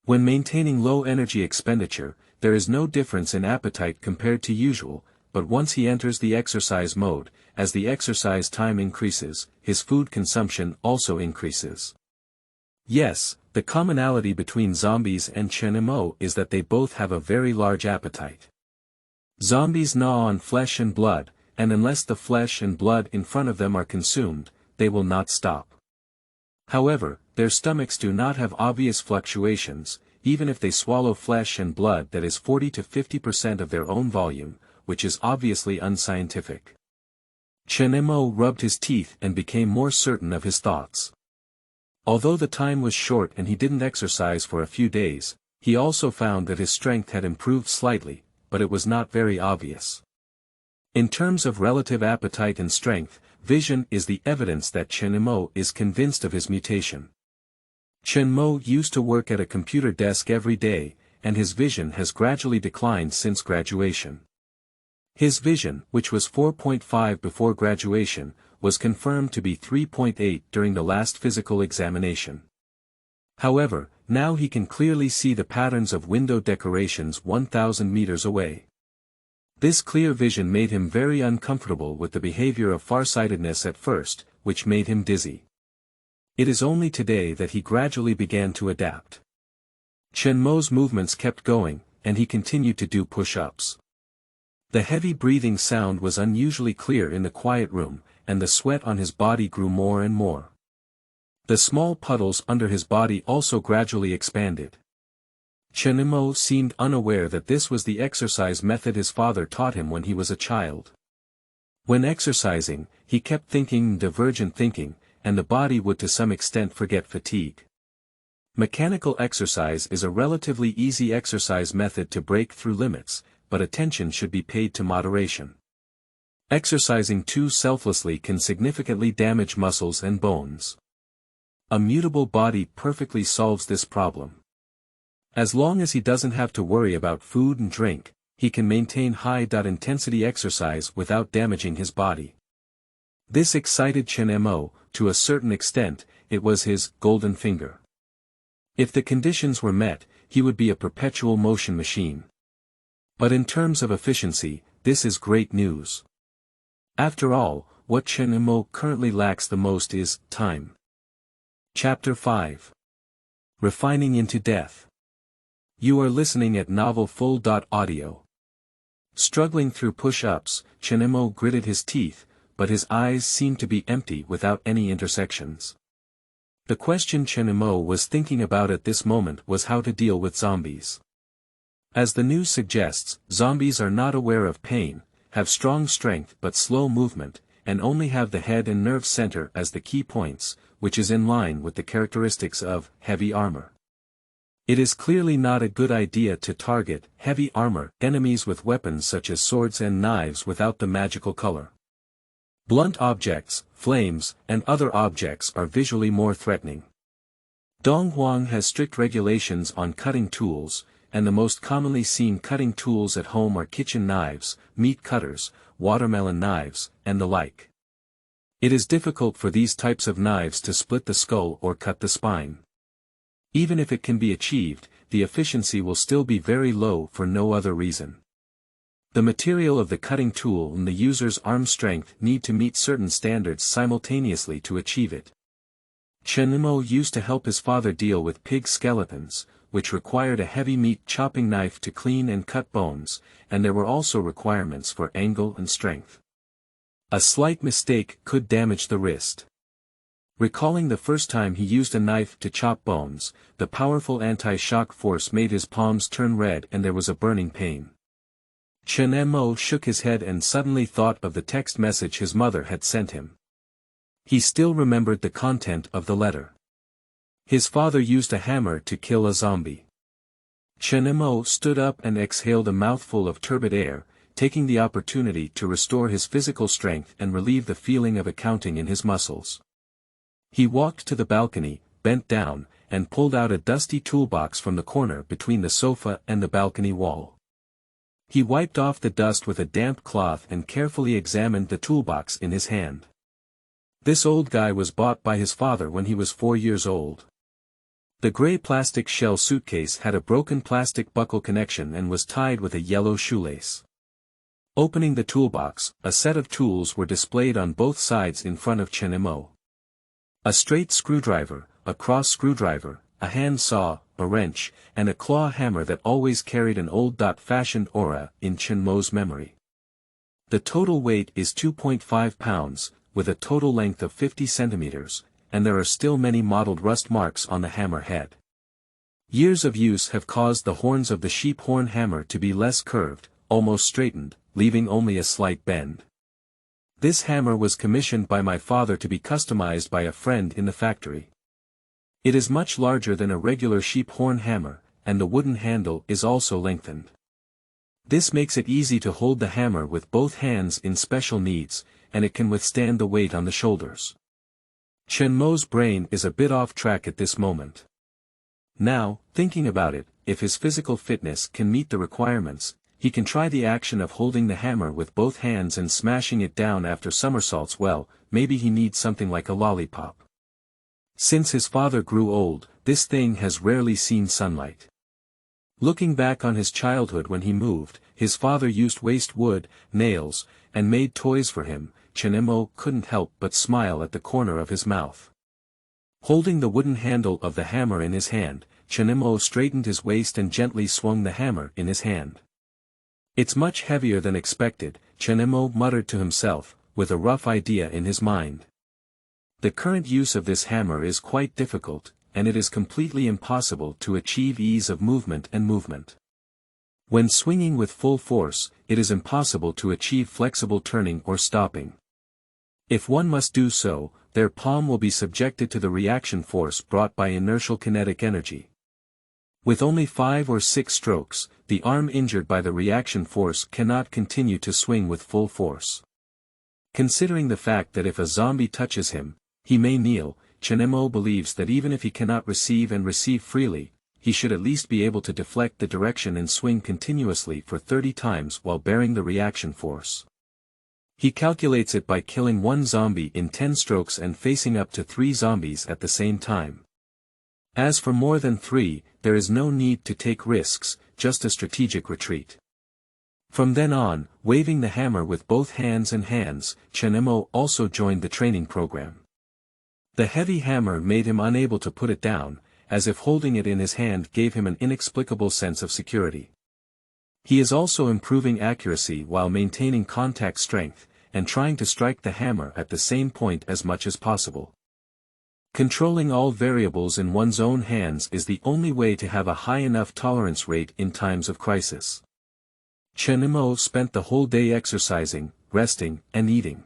When maintaining low energy expenditure, there is no difference in appetite compared to usual, but once he enters the exercise mode, as the exercise time increases, his food consumption also increases. Yes, the commonality between zombies and Chen is that they both have a very large appetite. Zombies gnaw on flesh and blood, and unless the flesh and blood in front of them are consumed, they will not stop. However, their stomachs do not have obvious fluctuations, even if they swallow flesh and blood that is 40 to 50% of their own volume, which is obviously unscientific. Chen rubbed his teeth and became more certain of his thoughts. Although the time was short and he didn't exercise for a few days, he also found that his strength had improved slightly, but it was not very obvious. In terms of relative appetite and strength, vision is the evidence that Chen is convinced of his mutation. Chen used to work at a computer desk every day, and his vision has gradually declined since graduation. His vision, which was 4.5 before graduation, was confirmed to be 3.8 during the last physical examination. However, now he can clearly see the patterns of window decorations 1,000 meters away. This clear vision made him very uncomfortable with the behavior of farsightedness at first, which made him dizzy. It is only today that he gradually began to adapt. Chen Mo's movements kept going, and he continued to do push-ups. The heavy breathing sound was unusually clear in the quiet room, and the sweat on his body grew more and more. The small puddles under his body also gradually expanded. Chen seemed unaware that this was the exercise method his father taught him when he was a child. When exercising, he kept thinking divergent thinking, and the body would to some extent forget fatigue. Mechanical exercise is a relatively easy exercise method to break through limits, but attention should be paid to moderation. Exercising too selflessly can significantly damage muscles and bones. A mutable body perfectly solves this problem. As long as he doesn't have to worry about food and drink, he can maintain high-intensity exercise without damaging his body. This excited Chen to a certain extent. It was his golden finger. If the conditions were met, he would be a perpetual motion machine. But in terms of efficiency, this is great news. After all, what Chen currently lacks the most is time. Chapter 5. Refining into Death. You are listening at novelfull.audio. Struggling through push-ups, Chen gritted his teeth, but his eyes seemed to be empty without any intersections. The question Chen was thinking about at this moment was how to deal with zombies. As the news suggests, zombies are not aware of pain, have strong strength but slow movement, and only have the head and nerve center as the key points, which is in line with the characteristics of heavy armor. It is clearly not a good idea to target heavy armor enemies with weapons such as swords and knives without the magical color. Blunt objects, flames, and other objects are visually more threatening. Donghuang has strict regulations on cutting tools, and the most commonly seen cutting tools at home are kitchen knives, meat cutters, watermelon knives, and the like. It is difficult for these types of knives to split the skull or cut the spine. Even if it can be achieved, the efficiency will still be very low for no other reason. The material of the cutting tool and the user's arm strength need to meet certain standards simultaneously to achieve it. Chen Mo used to help his father deal with pig skeletons, which required a heavy meat chopping knife to clean and cut bones, and there were also requirements for angle and strength. A slight mistake could damage the wrist. Recalling the first time he used a knife to chop bones, the powerful anti-shock force made his palms turn red and there was a burning pain. Chen Mo shook his head and suddenly thought of the text message his mother had sent him. He still remembered the content of the letter. His father used a hammer to kill a zombie. Chen Mo stood up and exhaled a mouthful of turbid air, taking the opportunity to restore his physical strength and relieve the feeling of accounting in his muscles. He walked to the balcony, bent down, and pulled out a dusty toolbox from the corner between the sofa and the balcony wall. He wiped off the dust with a damp cloth and carefully examined the toolbox in his hand. This old guy was bought by his father when he was 4 years old. The gray plastic shell suitcase had a broken plastic buckle connection and was tied with a yellow shoelace. Opening the toolbox, a set of tools were displayed on both sides in front of Chen Mo. A straight screwdriver, a cross screwdriver, a hand saw, a wrench, and a claw hammer that always carried an old-fashioned aura in Chen Mo's memory. The total weight is 2.5 pounds, with a total length of 50 centimeters, and there are still many mottled rust marks on the hammer head. Years of use have caused the horns of the sheep horn hammer to be less curved, almost straightened, leaving only a slight bend. This hammer was commissioned by my father to be customized by a friend in the factory. It is much larger than a regular sheep horn hammer, and the wooden handle is also lengthened. This makes it easy to hold the hammer with both hands in special needs, and it can withstand the weight on the shoulders. Chen Mo's brain is a bit off track at this moment. Now, thinking about it, if his physical fitness can meet the requirements, he can try the action of holding the hammer with both hands and smashing it down after somersaults. Well, maybe he needs something like a lollipop. Since his father grew old, this thing has rarely seen sunlight. Looking back on his childhood when he moved, his father used waste wood, nails, and made toys for him. Chen Mo couldn't help but smile at the corner of his mouth. Holding the wooden handle of the hammer in his hand, Chen Mo straightened his waist and gently swung the hammer in his hand. "It's much heavier than expected," Chen Mo muttered to himself, with a rough idea in his mind. The current use of this hammer is quite difficult, and it is completely impossible to achieve ease of movement and movement. When swinging with full force, it is impossible to achieve flexible turning or stopping. If one must do so, their palm will be subjected to the reaction force brought by inertial kinetic energy. With only 5 or 6 strokes, the arm injured by the reaction force cannot continue to swing with full force. Considering the fact that if a zombie touches him, he may kneel, Chen Mo believes that even if he cannot receive and receive freely, he should at least be able to deflect the direction and swing continuously for 30 times while bearing the reaction force. He calculates it by killing 1 zombie in 10 strokes and facing up to 3 zombies at the same time. As for more than 3, there is no need to take risks, just a strategic retreat. From then on, waving the hammer with both hands, Chen Mo also joined the training program. The heavy hammer made him unable to put it down, as if holding it in his hand gave him an inexplicable sense of security. He is also improving accuracy while maintaining contact strength, and trying to strike the hammer at the same point as much as possible. Controlling all variables in one's own hands is the only way to have a high enough tolerance rate in times of crisis. Chen Mo spent the whole day exercising, resting, and eating.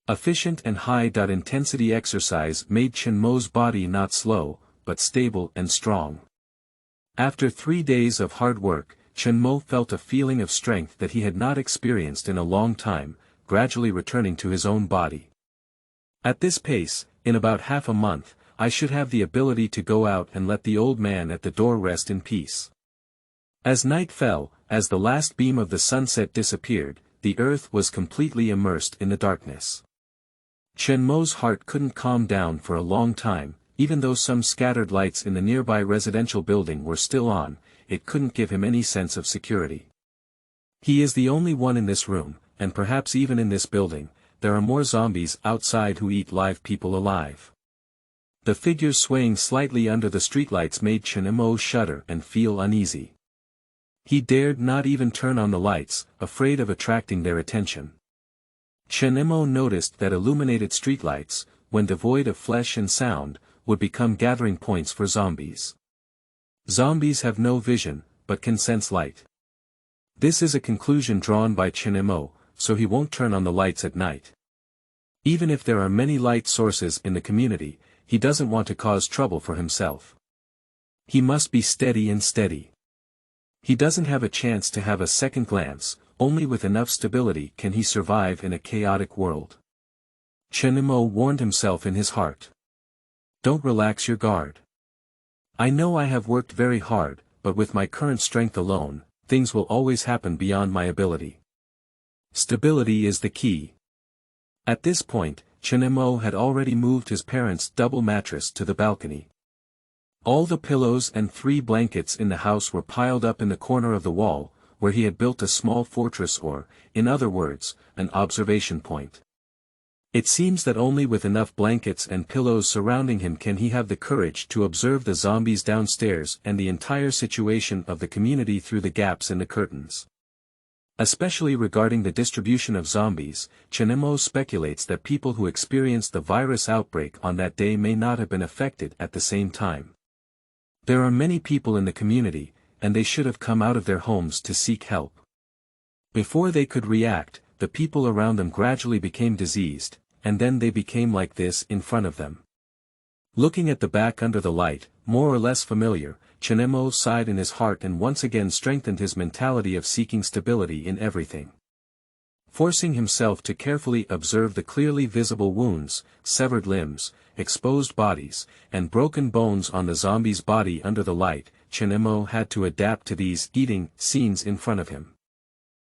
Efficient and high-intensity exercise made Chen Mo's body not slow, but stable and strong. After 3 days of hard work, Chen Mo felt a feeling of strength that he had not experienced in a long time, gradually returning to his own body. At this pace, in about half a month, I should have the ability to go out and let the old man at the door rest in peace. As night fell, as the last beam of the sunset disappeared, the earth was completely immersed in the darkness. Chen Mo's heart couldn't calm down for a long time, even though some scattered lights in the nearby residential building were still on, it couldn't give him any sense of security. He is the only one in this room, and perhaps even in this building, there are more zombies outside who eat live people alive. The figures swaying slightly under the streetlights made Chen shudder and feel uneasy. He dared not even turn on the lights, afraid of attracting their attention. Chen noticed that illuminated streetlights, when devoid of flesh and sound, would become gathering points for zombies. Zombies have no vision, but can sense light. This is a conclusion drawn by Chen, so he won't turn on the lights at night. Even if there are many light sources in the community, he doesn't want to cause trouble for himself. He must be steady and steady. He doesn't have a chance to have a second glance, only with enough stability can he survive in a chaotic world. Chen warned himself in his heart. Don't relax your guard. I know I have worked very hard, but with my current strength alone, things will always happen beyond my ability. Stability is the key. At this point, Chen had already moved his parents' double mattress to the balcony. All the pillows and 3 blankets in the house were piled up in the corner of the wall, where he had built a small fortress or, in other words, an observation point. It seems that only with enough blankets and pillows surrounding him can he have the courage to observe the zombies downstairs and the entire situation of the community through the gaps in the curtains. Especially regarding the distribution of zombies, Chen speculates that people who experienced the virus outbreak on that day may not have been affected at the same time. There are many people in the community, and they should have come out of their homes to seek help. Before they could react, the people around them gradually became diseased, and then they became like this in front of them. Looking at the back under the light, more or less familiar, Chen sighed in his heart and once again strengthened his mentality of seeking stability in everything. Forcing himself to carefully observe the clearly visible wounds, severed limbs, exposed bodies, and broken bones on the zombie's body under the light, Chen had to adapt to these eating scenes in front of him.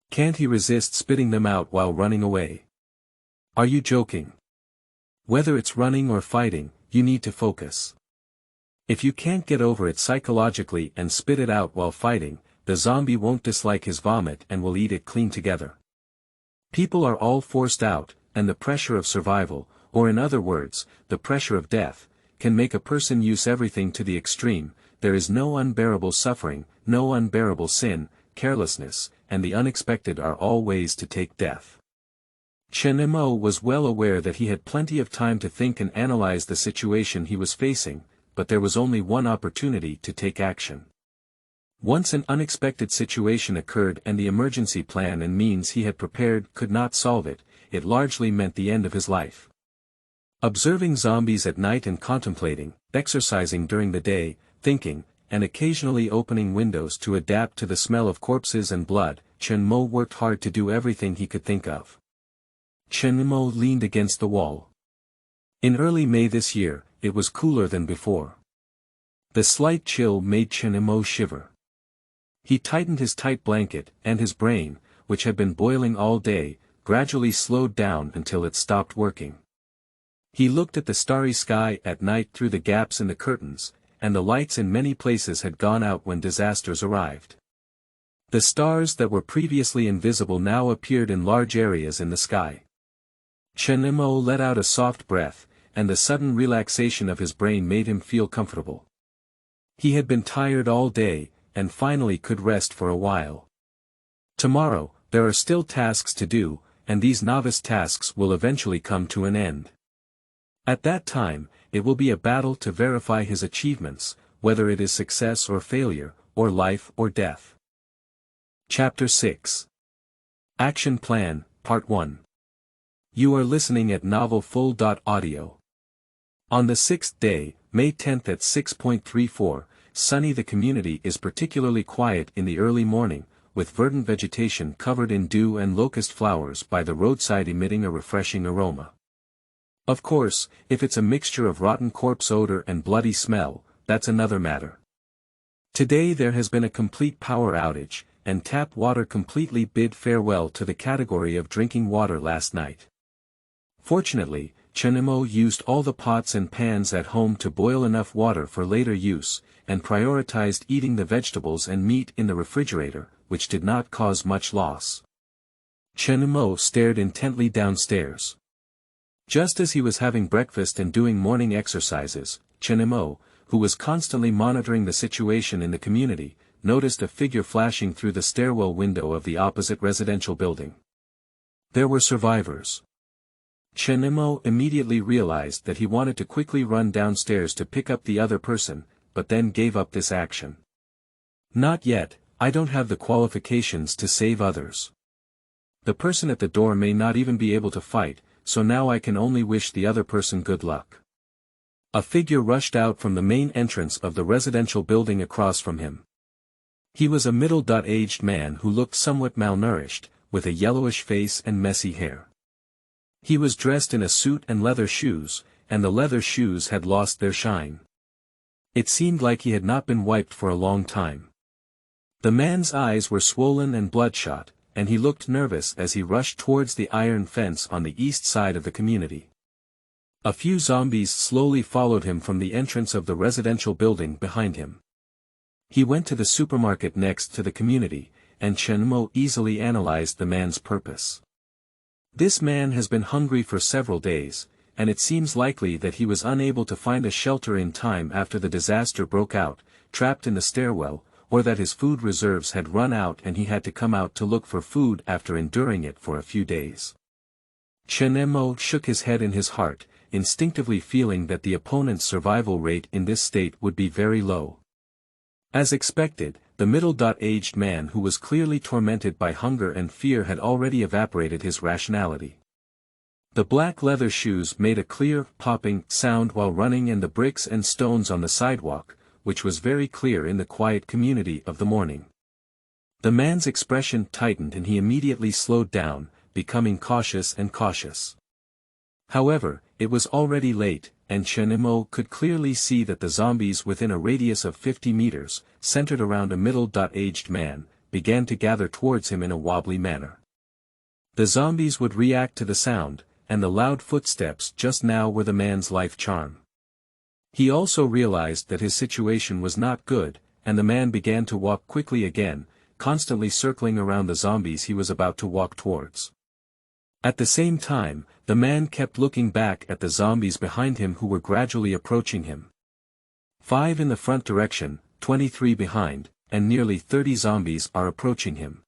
Can't he resist spitting them out while running away? Are you joking? Whether it's running or fighting, you need to focus. If you can't get over it psychologically and spit it out while fighting, the zombie won't dislike his vomit and will eat it clean together. People are all forced out, and the pressure of survival, or in other words, the pressure of death, can make a person use everything to the extreme. There is no unbearable suffering, no unbearable sin, carelessness, and the unexpected are all ways to take death. Chen was well aware that he had plenty of time to think and analyze the situation he was facing, but there was only one opportunity to take action. Once an unexpected situation occurred and the emergency plan and means he had prepared could not solve it, it largely meant the end of his life. Observing zombies at night and contemplating, exercising during the day, thinking, and occasionally opening windows to adapt to the smell of corpses and blood, Chen worked hard to do everything he could think of. Chen leaned against the wall. In early May this year, it was cooler than before. The slight chill made Chen shiver. He tightened his tight blanket, and his brain, which had been boiling all day, gradually slowed down until it stopped working. He looked at the starry sky at night through the gaps in the curtains, and the lights in many places had gone out when disasters arrived. The stars that were previously invisible now appeared in large areas in the sky. Chen let out a soft breath, and the sudden relaxation of his brain made him feel comfortable. He had been tired all day, and finally could rest for a while. Tomorrow, there are still tasks to do, and these novice tasks will eventually come to an end. At that time, it will be a battle to verify his achievements, whether it is success or failure, or life or death. Chapter 6. Action Plan, Part 1. You are listening at novelfull.audio. On the 6th day, May 10th at 6:34, sunny. The community is particularly quiet in the early morning, with verdant vegetation covered in dew and locust flowers by the roadside emitting a refreshing aroma. Of course, if it's a mixture of rotten corpse odor and bloody smell, that's another matter. Today there has been a complete power outage, and tap water completely bid farewell to the category of drinking water last night. Fortunately, Chen used all the pots and pans at home to boil enough water for later use, and prioritized eating the vegetables and meat in the refrigerator, which did not cause much loss. Chen stared intently downstairs. Just as he was having breakfast and doing morning exercises, Chen, who was constantly monitoring the situation in the community, noticed a figure flashing through the stairwell window of the opposite residential building. There were survivors. Chen immediately realized that he wanted to quickly run downstairs to pick up the other person, but then gave up this action. Not yet, I don't have the qualifications to save others. The person at the door may not even be able to fight, so now I can only wish the other person good luck. A figure rushed out from the main entrance of the residential building across from him. He was a middle-aged man who looked somewhat malnourished, with a yellowish face and messy hair. He was dressed in a suit and leather shoes, and the leather shoes had lost their shine. It seemed like he had not been wiped for a long time. The man's eyes were swollen and bloodshot, and he looked nervous as he rushed towards the iron fence on the east side of the community. A few zombies slowly followed him from the entrance of the residential building behind him. He went to the supermarket next to the community, and Chen easily analyzed the man's purpose. This man has been hungry for several days, and it seems likely that he was unable to find a shelter in time after the disaster broke out, trapped in the stairwell, or that his food reserves had run out and he had to come out to look for food after enduring it for a few days. Chen shook his head in his heart, instinctively feeling that the opponent's survival rate in this state would be very low. As expected, the middle-aged man who was clearly tormented by hunger and fear had already evaporated his rationality. The black leather shoes made a clear, popping sound while running, and the bricks and stones on the sidewalk, which was very clear in the quiet community of the morning. The man's expression tightened and he immediately slowed down, becoming cautious and cautious. However, it was already late, and Chen could clearly see that the zombies within a radius of 50 meters, centered around a middle-aged man, began to gather towards him in a wobbly manner. The zombies would react to the sound, and the loud footsteps just now were the man's life charm. He also realized that his situation was not good, and the man began to walk quickly again, constantly circling around the zombies he was about to walk towards. At the same time, the man kept looking back at the zombies behind him who were gradually approaching him. 5 in the front direction, 23 behind, and nearly 30 zombies are approaching him.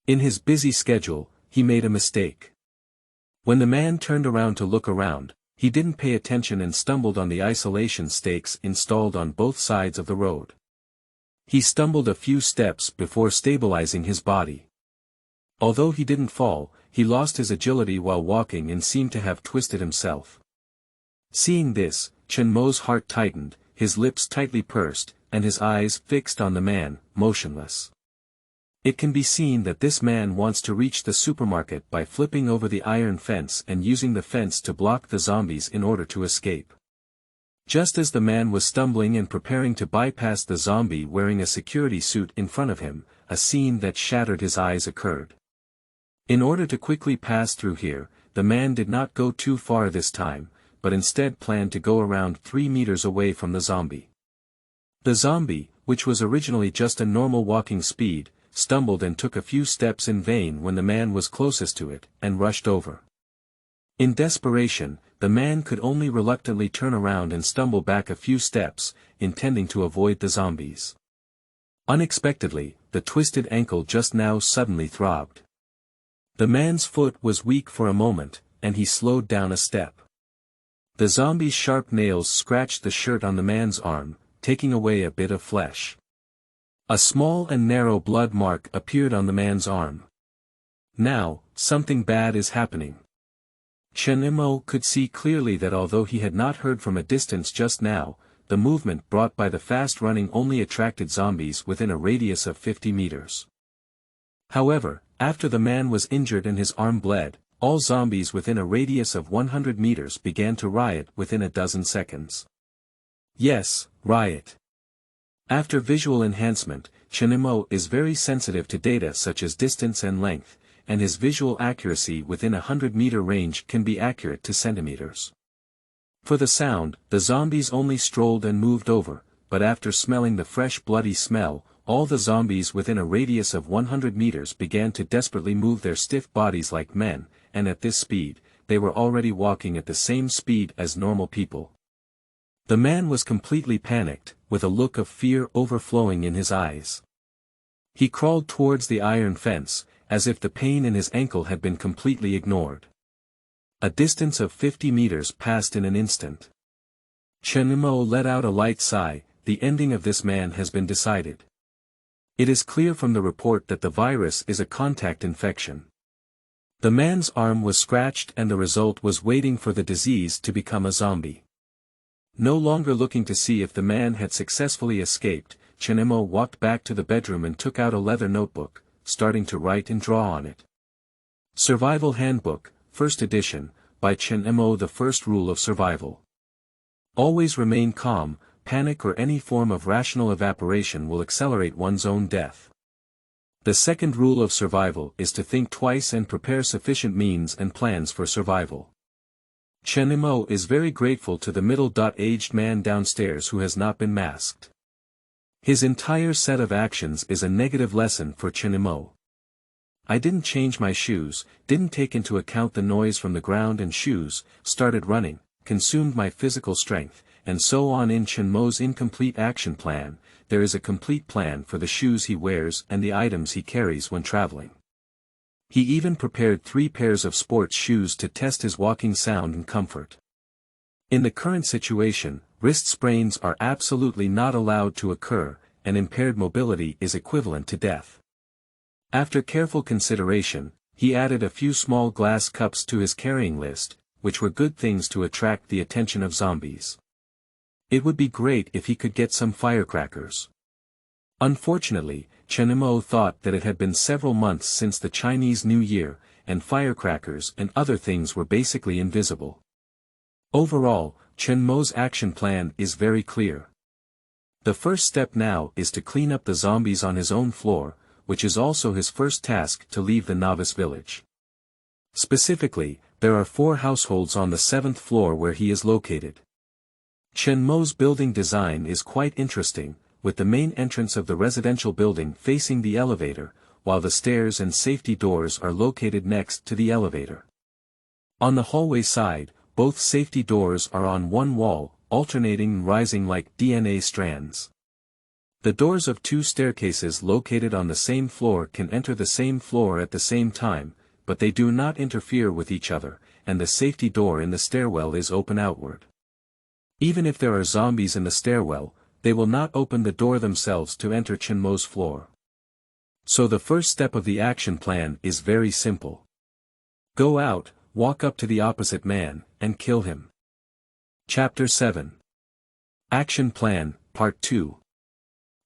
In his busy schedule, he made a mistake. When the man turned around to look around, he didn't pay attention and stumbled on the isolation stakes installed on both sides of the road. He stumbled a few steps before stabilizing his body. Although he didn't fall, he lost his agility while walking and seemed to have twisted himself. Seeing this, Chen-mo's heart tightened, his lips tightly pursed, and his eyes fixed on the man, motionless. It can be seen that this man wants to reach the supermarket by flipping over the iron fence and using the fence to block the zombies in order to escape. Just as the man was stumbling and preparing to bypass the zombie wearing a security suit in front of him, a scene that shattered his eyes occurred. In order to quickly pass through here, the man did not go too far this time, but instead planned to go around 3 meters away from the zombie. The zombie, which was originally just a normal walking speed, stumbled and took a few steps in vain when the man was closest to it, and rushed over. In desperation, the man could only reluctantly turn around and stumble back a few steps, intending to avoid the zombies. Unexpectedly, the twisted ankle just now suddenly throbbed. The man's foot was weak for a moment, and he slowed down a step. The zombie's sharp nails scratched the shirt on the man's arm, taking away a bit of flesh. A small and narrow blood mark appeared on the man's arm. Now, something bad is happening. Chen could see clearly that although he had not heard from a distance just now, the movement brought by the fast running only attracted zombies within a radius of 50 meters. However, after the man was injured and his arm bled, all zombies within a radius of 100 meters began to riot within a dozen seconds. Yes, riot. After visual enhancement, Chen is very sensitive to data such as distance and length, and his visual accuracy within a 100-meter range can be accurate to centimeters. For the sound, the zombies only strolled and moved over, but after smelling the fresh bloody smell, all the zombies within a radius of 100 meters began to desperately move their stiff bodies like men, and at this speed, they were already walking at the same speed as normal people. The man was completely panicked, with a look of fear overflowing in his eyes. He crawled towards the iron fence, as if the pain in his ankle had been completely ignored. A distance of 50 meters passed in an instant. Chen Mo let out a light sigh. The ending of this man has been decided. It is clear from the report that the virus is a contact infection. The man's arm was scratched and the result was waiting for the disease to become a zombie. No longer looking to see if the man had successfully escaped, Chen Mo walked back to the bedroom and took out a leather notebook, starting to write and draw on it. Survival Handbook, First Edition, by Chen Mo. The first rule of survival. Always remain calm. Panic or any form of rational evaporation will accelerate one's own death. The second rule of survival is to think twice and prepare sufficient means and plans for survival. Chen Mo is very grateful to the middle-aged man downstairs who has not been masked. His entire set of actions is a negative lesson for Chen Mo. I didn't change my shoes, didn't take into account the noise from the ground and shoes, started running, consumed my physical strength, and so on. In Chen Mo's incomplete action plan, there is a complete plan for the shoes he wears and the items he carries when traveling. He even prepared 3 pairs of sports shoes to test his walking sound and comfort. In the current situation, wrist sprains are absolutely not allowed to occur, and impaired mobility is equivalent to death. After careful consideration, he added a few small glass cups to his carrying list, which were good things to attract the attention of zombies. It would be great if he could get some firecrackers. Unfortunately, Chen Mo thought that it had been several months since the Chinese New Year, and firecrackers and other things were basically invisible. Overall, Chen Mo's action plan is very clear. The first step now is to clean up the zombies on his own floor, which is also his first task to leave the novice village. Specifically, there are 4 households on the 7th floor where he is located. Chen Mo's building design is quite interesting, with the main entrance of the residential building facing the elevator, while the stairs and safety doors are located next to the elevator. On the hallway side, both safety doors are on one wall, alternating and rising like DNA strands. The doors of 2 staircases located on the same floor can enter the same floor at the same time, but they do not interfere with each other, and the safety door in the stairwell is open outward. Even if there are zombies in the stairwell, they will not open the door themselves to enter Chen Mo's floor. So the first step of the action plan is very simple. Go out, walk up to the opposite man, and kill him. Chapter 7. Action Plan, Part 2.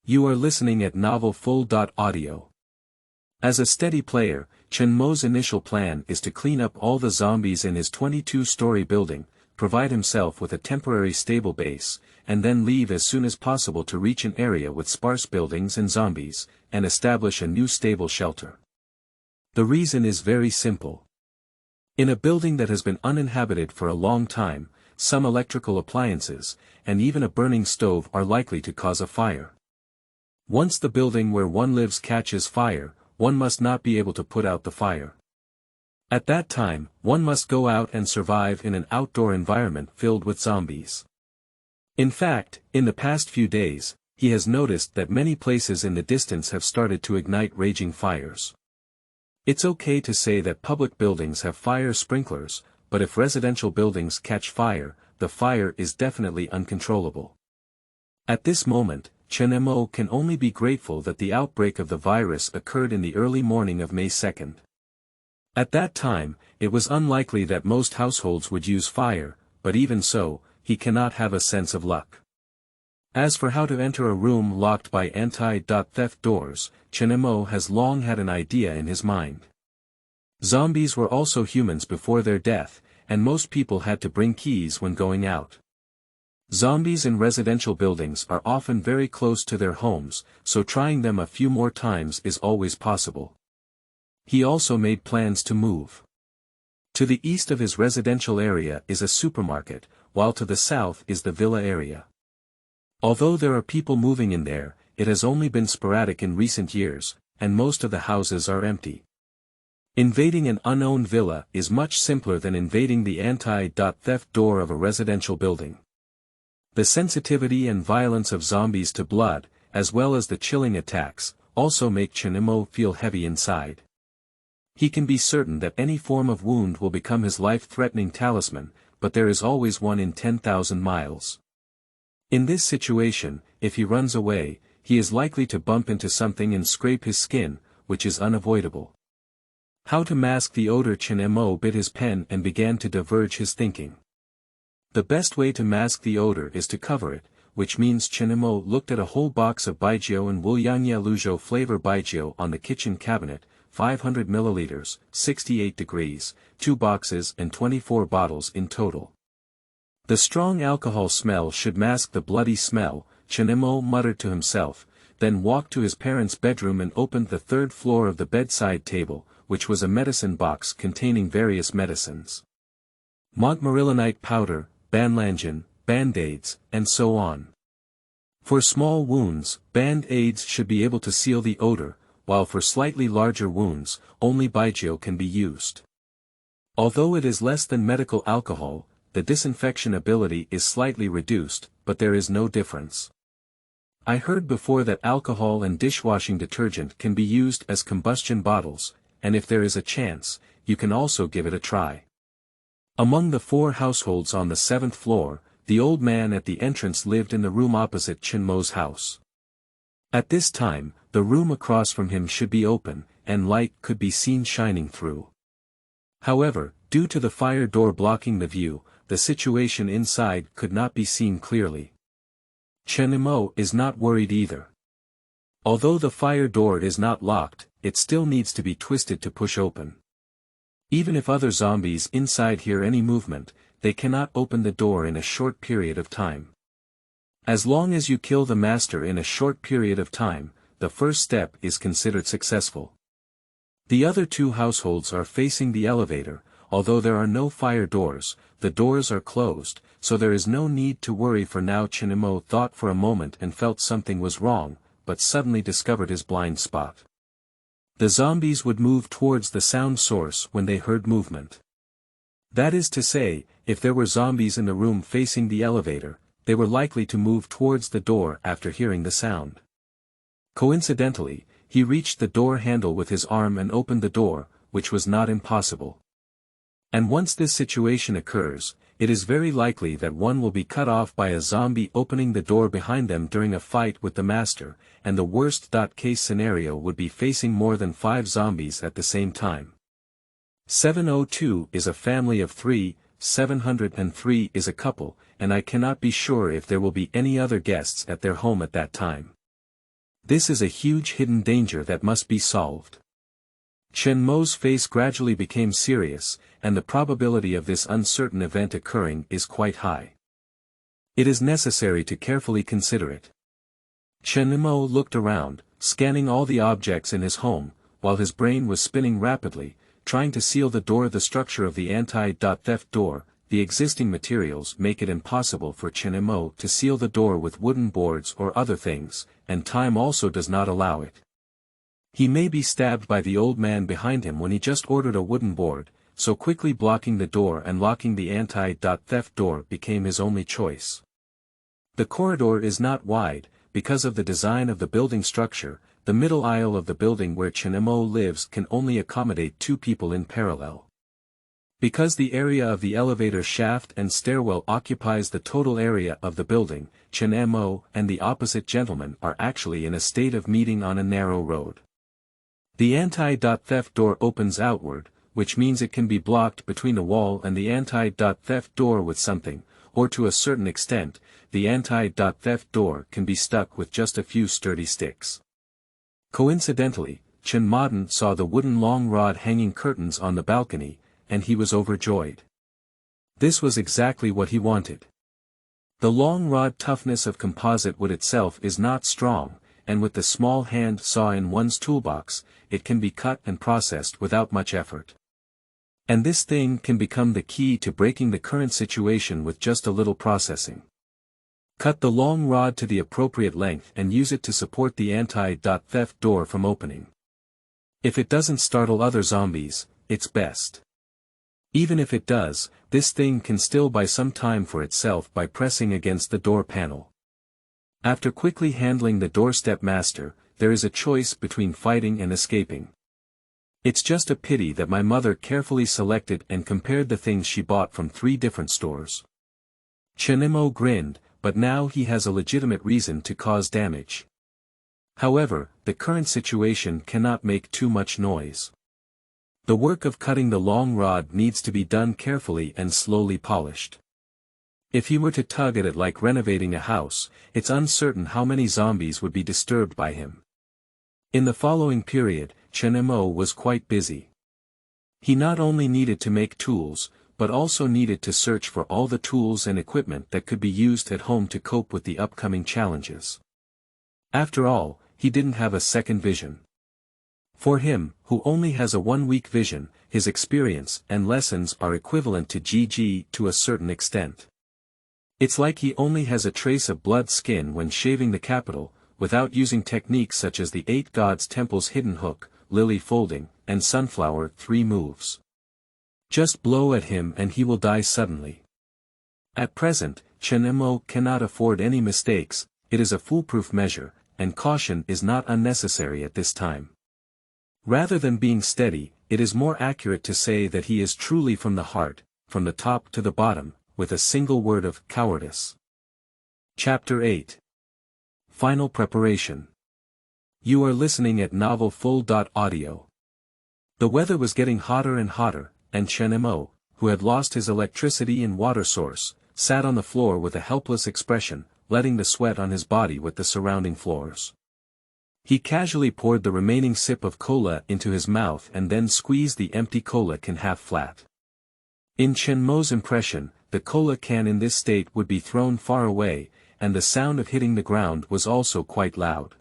You are listening at novelfull.audio. As a steady player, Chen Mo's initial plan is to clean up all the zombies in his 22-story building, provide himself with a temporary stable base, and then leave as soon as possible to reach an area with sparse buildings and zombies, and establish a new stable shelter. The reason is very simple. In a building that has been uninhabited for a long time, some electrical appliances, and even a burning stove are likely to cause a fire. Once the building where one lives catches fire, one must not be able to put out the fire. At that time, one must go out and survive in an outdoor environment filled with zombies. In fact, in the past few days, he has noticed that many places in the distance have started to ignite raging fires. It's okay to say that public buildings have fire sprinklers, but if residential buildings catch fire, the fire is definitely uncontrollable. At this moment, Chen Mo can only be grateful that the outbreak of the virus occurred in the early morning of May 2nd. At that time, it was unlikely that most households would use fire, but even so, he cannot have a sense of luck. As for how to enter a room locked by anti-theft doors, Chen Mo has long had an idea in his mind. Zombies were also humans before their death, and most people had to bring keys when going out. Zombies in residential buildings are often very close to their homes, so trying them a few more times is always possible. He also made plans to move. To the east of his residential area is a supermarket, while to the south is the villa area. Although there are people moving in there, it has only been sporadic in recent years, and most of the houses are empty. Invading an unowned villa is much simpler than invading the anti-theft door of a residential building. The sensitivity and violence of zombies to blood, as well as the chilling attacks, also make Chen feel heavy inside. He can be certain that any form of wound will become his life-threatening talisman, but there is always one in 10,000 miles. In this situation, if he runs away, he is likely to bump into something and scrape his skin, which is unavoidable. How to mask the odor? Chen bit his pen and began to diverge his thinking. The best way to mask the odor is to cover it, which means Chen looked at a whole box of Baijiu and Wuliangye Luzhou flavor Baijiu on the kitchen cabinet, 500 milliliters, 68 degrees, 2 boxes and 24 bottles in total. The strong alcohol smell should mask the bloody smell, Chen muttered to himself, then walked to his parents' bedroom and opened the third floor of the bedside table, which was a medicine box containing various medicines. Montmorillonite powder, Banlangen, Band-Aids, and so on. For small wounds, Band-Aids should be able to seal the odor, while for slightly larger wounds, only Baijiu can be used. Although it is less than medical alcohol, the disinfection ability is slightly reduced, but there is no difference. I heard before that alcohol and dishwashing detergent can be used as combustion bottles, and if there is a chance, you can also give it a try. Among the 4 households on the 7th floor, the old man at the entrance lived in the room opposite Chenmo's house. At this time, the room across from him should be open, and light could be seen shining through. However, due to the fire door blocking the view, the situation inside could not be seen clearly. Chen is not worried either. Although the fire door is not locked, it still needs to be twisted to push open. Even if other zombies inside hear any movement, they cannot open the door in a short period of time. As long as you kill the master in a short period of time, the first step is considered successful. The other 2 households are facing the elevator, although there are no fire doors, the doors are closed, so there is no need to worry for now. Chen thought for a moment and felt something was wrong, but suddenly discovered his blind spot. The zombies would move towards the sound source when they heard movement. That is to say, if there were zombies in the room facing the elevator, they were likely to move towards the door after hearing the sound. Coincidentally, he reached the door handle with his arm and opened the door, which was not impossible. And once this situation occurs, it is very likely that one will be cut off by a zombie opening the door behind them during a fight with the master, and the worst-case scenario would be facing more than 5 zombies at the same time. 702 is a family of 3, 703 is a couple, and I cannot be sure if there will be any other guests at their home at that time. This is a huge hidden danger that must be solved. Chen face gradually became serious, and the probability of this uncertain event occurring is quite high. It is necessary to carefully consider it. Chen looked around, scanning all the objects in his home, while his brain was spinning rapidly, trying to seal the door. The structure of the anti-theft door, the existing materials make it impossible for Chen to seal the door with wooden boards or other things, and time also does not allow it. He may be stabbed by the old man behind him when he just ordered a wooden board, so quickly blocking the door and locking the anti-theft door became his only choice. The corridor is not wide, because of the design of the building structure. The middle aisle of the building where Chen lives can only accommodate 2 people in parallel. Because the area of the elevator shaft and stairwell occupies the total area of the building, Chen and the opposite gentleman are actually in a state of meeting on a narrow road. The anti-theft door opens outward, which means it can be blocked between the wall and the anti-theft door with something, or to a certain extent, the anti-theft door can be stuck with just a few sturdy sticks. Coincidentally, Chen Modern saw the wooden long rod hanging curtains on the balcony, and he was overjoyed. This was exactly what he wanted. The long rod toughness of composite wood itself is not strong, and with the small hand saw in one's toolbox, it can be cut and processed without much effort. And this thing can become the key to breaking the current situation with just a little processing. Cut the long rod to the appropriate length and use it to support the anti-theft door from opening. If it doesn't startle other zombies, it's best. Even if it does, this thing can still buy some time for itself by pressing against the door panel. After quickly handling the doorstep master, there is a choice between fighting and escaping. It's just a pity that my mother carefully selected and compared the things she bought from 3 different stores. Chen grinned, but now he has a legitimate reason to cause damage. However, the current situation cannot make too much noise. The work of cutting the long rod needs to be done carefully and slowly polished. If he were to tug at it like renovating a house, it's uncertain how many zombies would be disturbed by him. In the following period, Chen was quite busy. He not only needed to make tools, but also needed to search for all the tools and equipment that could be used at home to cope with the upcoming challenges. After all, he didn't have a second vision. For him, who only has a 1-week vision, his experience and lessons are equivalent to GG to a certain extent. It's like he only has a trace of blood skin when shaving the capital, without using techniques such as the 8 Gods Temple's hidden hook, lily folding, and sunflower 3 moves. Just blow at him and he will die suddenly. At present, Chen cannot afford any mistakes, it is a foolproof measure, and caution is not unnecessary at this time. Rather than being steady, it is more accurate to say that he is truly from the heart, from the top to the bottom, with a single word of cowardice. Chapter 8. Final Preparation. You are listening at novelfull.audio. The weather was getting hotter and hotter, and Chen who had lost his electricity and water source, sat on the floor with a helpless expression, letting the sweat on his body with the surrounding floors. He casually poured the remaining sip of cola into his mouth and then squeezed the empty cola can half flat. In Chen impression, the cola can in this state would be thrown far away, and the sound of hitting the ground was also quite loud.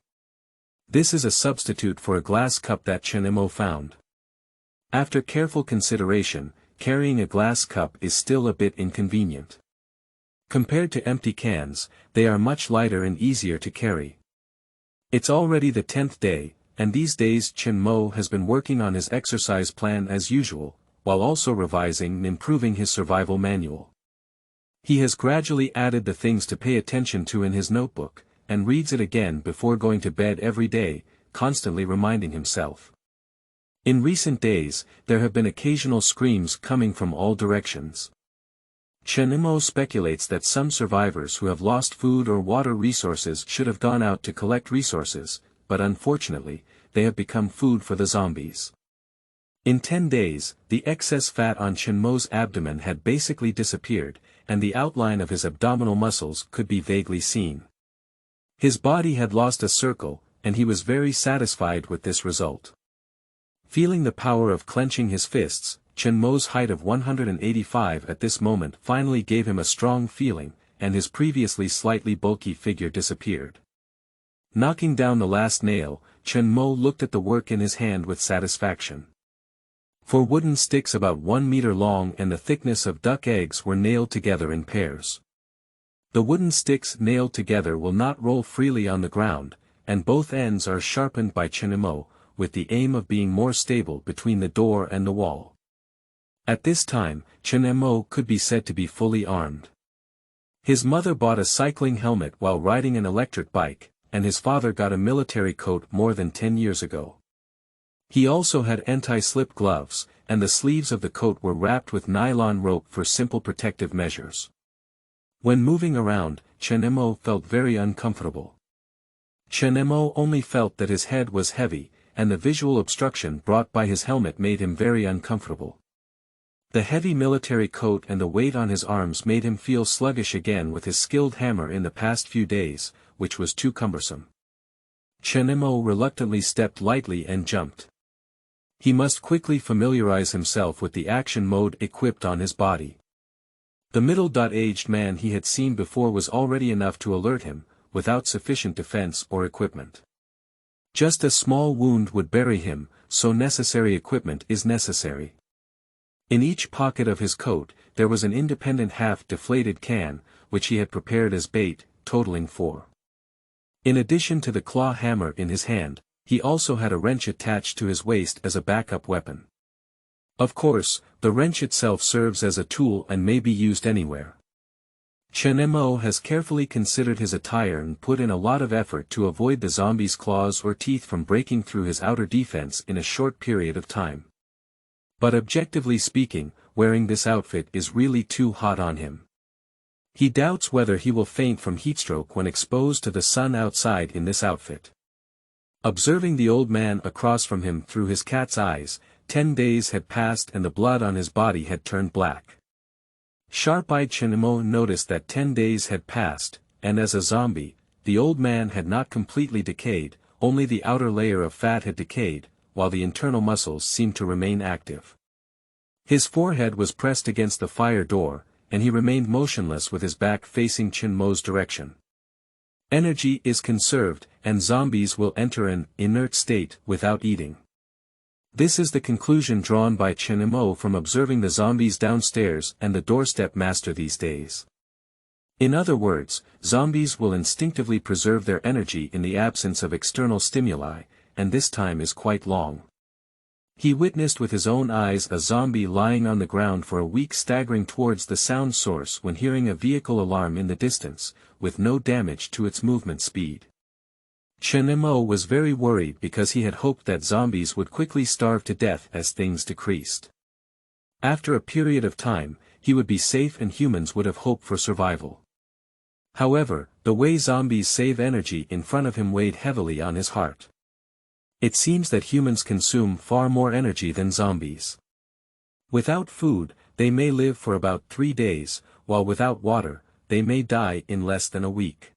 This is a substitute for a glass cup that Chen found. After careful consideration, carrying a glass cup is still a bit inconvenient. Compared to empty cans, they are much lighter and easier to carry. It's already the 10th day, and these days Chen has been working on his exercise plan as usual, while also revising and improving his survival manual. He has gradually added the things to pay attention to in his notebook, and reads it again before going to bed every day, constantly reminding himself. In recent days, there have been occasional screams coming from all directions. Chen speculates that some survivors who have lost food or water resources should have gone out to collect resources, but unfortunately, they have become food for the zombies. In 10 days, the excess fat on Chen abdomen had basically disappeared, and the outline of his abdominal muscles could be vaguely seen. His body had lost a circle, and he was very satisfied with this result. Feeling the power of clenching his fists, Chen height of 185 at this moment finally gave him a strong feeling, and his previously slightly bulky figure disappeared. Knocking down the last nail, Chen looked at the work in his hand with satisfaction. 4 wooden sticks about 1 meter long and the thickness of duck eggs were nailed together in pairs. The wooden sticks nailed together will not roll freely on the ground, and both ends are sharpened by Chen with the aim of being more stable between the door and the wall. At this time, Chen could be said to be fully armed. His mother bought a cycling helmet while riding an electric bike, and his father got a military coat more than 10 years ago. He also had anti-slip gloves, and the sleeves of the coat were wrapped with nylon rope for simple protective measures. When moving around, Chen felt very uncomfortable. Chen only felt that his head was heavy, and the visual obstruction brought by his helmet made him very uncomfortable. The heavy military coat and the weight on his arms made him feel sluggish again with his skilled hammer in the past few days, which was too cumbersome. Chen reluctantly stepped lightly and jumped. He must quickly familiarize himself with the action mode equipped on his body. The middle-aged man he had seen before was already enough to alert him, without sufficient defense or equipment. Just a small wound would bury him, so necessary equipment is necessary. In each pocket of his coat, there was an independent half-deflated can, which he had prepared as bait, totaling 4. In addition to the claw hammer in his hand, He also had a wrench attached to his waist as a backup weapon. Of course, the wrench itself serves as a tool and may be used anywhere. Chen Mo has carefully considered his attire and put in a lot of effort to avoid the zombie's claws or teeth from breaking through his outer defense in a short period of time. But objectively speaking, wearing this outfit is really too hot on him. He doubts whether he will faint from heatstroke when exposed to the sun outside in this outfit. Observing the old man across from him through his cat's eyes, 10 days had passed and the blood on his body had turned black. Sharp-eyed Chen Mo noticed that 10 days had passed, and as a zombie, the old man had not completely decayed, only the outer layer of fat had decayed, while the internal muscles seemed to remain active. His forehead was pressed against the fire door, and he remained motionless with his back facing Chen Mo's direction. Energy is conserved, and zombies will enter an inert state without eating. This is the conclusion drawn by Chen Mo from observing the zombies downstairs and the doorstep master these days. In other words, zombies will instinctively preserve their energy in the absence of external stimuli, and this time is quite long. He witnessed with his own eyes a zombie lying on the ground for a week staggering towards the sound source when hearing a vehicle alarm in the distance, with no damage to its movement speed. Chen Mo was very worried because he had hoped that zombies would quickly starve to death as things decreased. After a period of time, he would be safe and humans would have hope for survival. However, the way zombies save energy in front of him weighed heavily on his heart. It seems that humans consume far more energy than zombies. Without food, they may live for about 3 days, while without water, they may die in less than a week.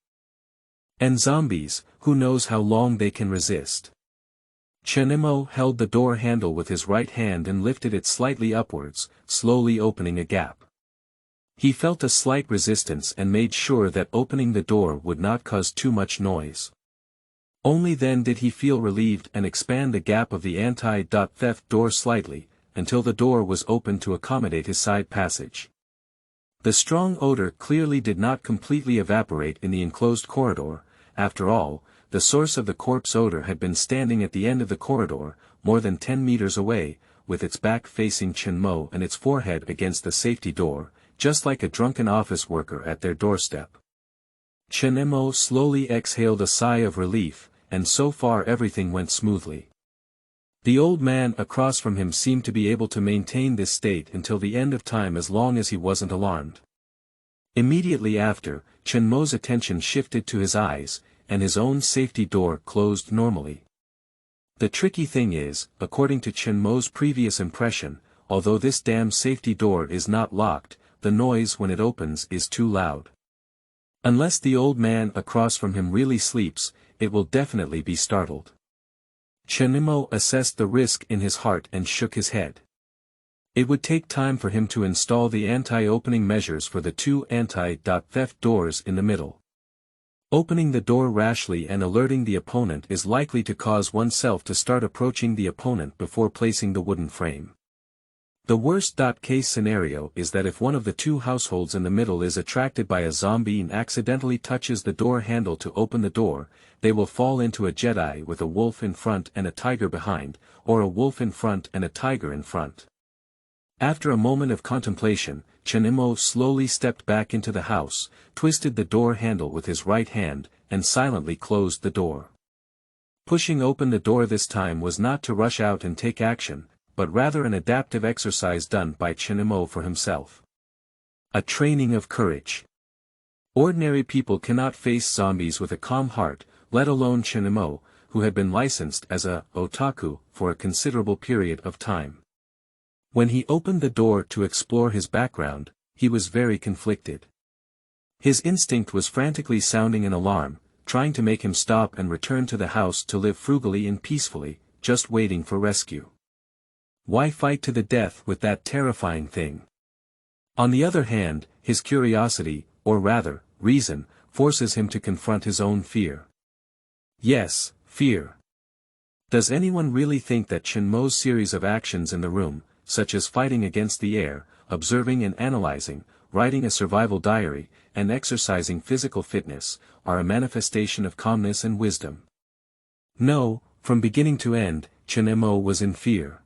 And zombies, who knows how long they can resist. Chen Mo held the door handle with his right hand and lifted it slightly upwards, slowly opening a gap. He felt a slight resistance and made sure that opening the door would not cause too much noise. Only then did he feel relieved and expand the gap of the anti-theft door slightly, until the door was open to accommodate his side passage. The strong odor clearly did not completely evaporate in the enclosed corridor. After all, the source of the corpse odor had been standing at the end of the corridor, more than 10 meters away, with its back facing Chen Mo and its forehead against the safety door, just like a drunken office worker at their doorstep. Chen Mo slowly exhaled a sigh of relief, and so far everything went smoothly. The old man across from him seemed to be able to maintain this state until the end of time as long as he wasn't alarmed. Immediately after, Chen Mo's attention shifted to his eyes, and his own safety door closed normally. The tricky thing is, according to Chen Mo's previous impression, although this damn safety door is not locked, the noise when it opens is too loud. Unless the old man across from him really sleeps, it will definitely be startled. Chen Mo assessed the risk in his heart and shook his head. It would take time for him to install the anti-opening measures for the 2 anti-theft doors in the middle. Opening the door rashly and alerting the opponent is likely to cause oneself to start approaching the opponent before placing the wooden frame. The worst-case scenario is that if one of the 2 households in the middle is attracted by a zombie and accidentally touches the door handle to open the door, they will fall into a Jedi with a wolf in front and a tiger behind, or a wolf in front and a tiger in front. After a moment of contemplation, Chen Mo slowly stepped back into the house, twisted the door handle with his right hand, and silently closed the door. Pushing open the door this time was not to rush out and take action, but rather an adaptive exercise done by Chen Mo for himself. A training of courage. Ordinary people cannot face zombies with a calm heart, let alone Chen Mo, who had been licensed as a otaku for a considerable period of time. When he opened the door to explore his background, he was very conflicted. His instinct was frantically sounding an alarm, trying to make him stop and return to the house to live frugally and peacefully, just waiting for rescue. Why fight to the death with that terrifying thing? On the other hand, his curiosity, or rather, reason, forces him to confront his own fear. Yes, fear. Does anyone really think that Chen Mo's series of actions in the room, such as fighting against the air, observing and analyzing, writing a survival diary, and exercising physical fitness, are a manifestation of calmness and wisdom? No, From beginning to end, Chen Mo was in fear.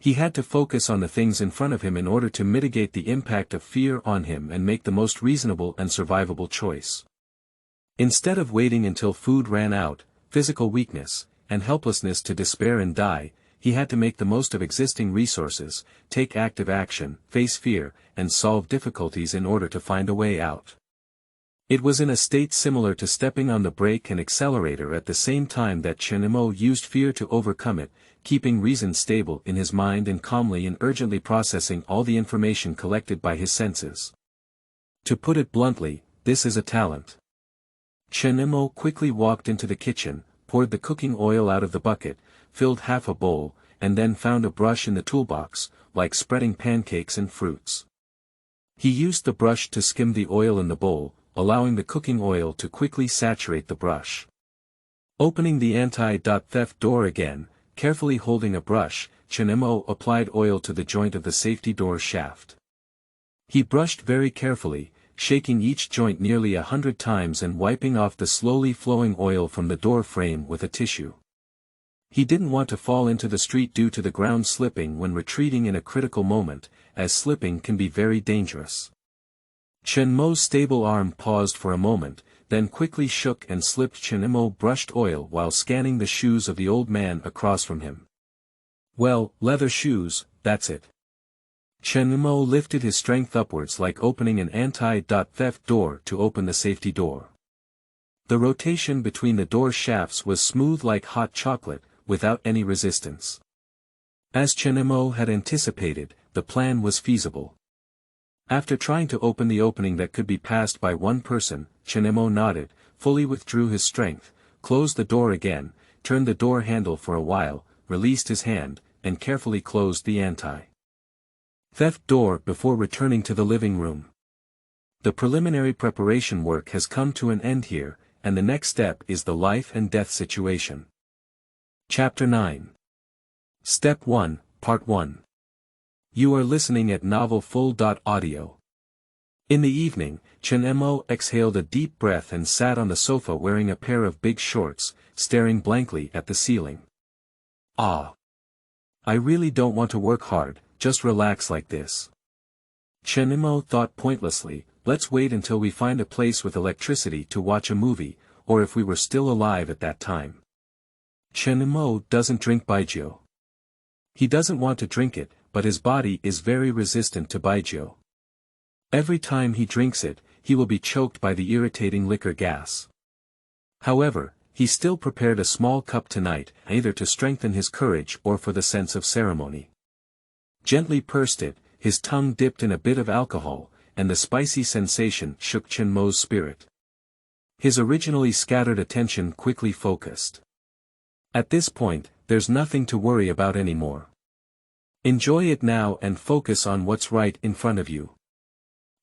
He had to focus on the things in front of him in order to mitigate the impact of fear on him and make the most reasonable and survivable choice. Instead of waiting until food ran out, physical weakness, and helplessness to despair and die, he had to make the most of existing resources, take active action, face fear, and solve difficulties in order to find a way out. It was in a state similar to stepping on the brake and accelerator at the same time that Chen Mo used fear to overcome it, keeping reason stable in his mind and calmly and urgently processing all the information collected by his senses. To put it bluntly, this is a talent. Chen Mo quickly walked into the kitchen, poured the cooking oil out of the bucket, filled half a bowl, and then found a brush in the toolbox, like spreading pancakes and fruits. He used the brush to skim the oil in the bowl, allowing the cooking oil to quickly saturate the brush. Opening the anti-theft door again, carefully holding a brush, Chen Mo applied oil to the joint of the safety door shaft. He brushed very carefully, shaking each joint nearly 100 times and wiping off the slowly flowing oil from the door frame with a tissue. He didn't want to fall into the street due to the ground slipping when retreating in a critical moment, as slipping can be very dangerous. Chen Mo's stable arm paused for a moment, then quickly shook and slipped. Chen Mo brushed oil while scanning the shoes of the old man across from him. Well, leather shoes, that's it. Chen Mo lifted his strength upwards like opening an anti-theft door to open the safety door. The rotation between the door shafts was smooth like hot chocolate, without any resistance. As Chen Mo had anticipated, the plan was feasible. After trying to open the opening that could be passed by one person, Chen Mo nodded, fully withdrew his strength, closed the door again, turned the door handle for a while, released his hand, and carefully closed the anti-theft door before returning to the living room. The preliminary preparation work has come to an end here, and the next step is the life and death situation. Chapter 9. Step 1, Part 1. You are listening at novelfull.audio. In the evening, Chen Mo exhaled a deep breath and sat on the sofa wearing a pair of big shorts, staring blankly at the ceiling. Ah. I really don't want to work hard, just relax like this. Chen Mo thought pointlessly, let's wait until we find a place with electricity to watch a movie, or if we were still alive at that time. Chen Mo doesn't drink baijiu. He doesn't want to drink it, but his body is very resistant to baijiu. Every time he drinks it, he will be choked by the irritating liquor gas. However, he still prepared a small cup tonight, either to strengthen his courage or for the sense of ceremony. Gently pursed it, his tongue dipped in a bit of alcohol, and the spicy sensation shook Chen Mo's spirit. His originally scattered attention quickly focused. At this point, there's nothing to worry about anymore. Enjoy it now and focus on what's right in front of you.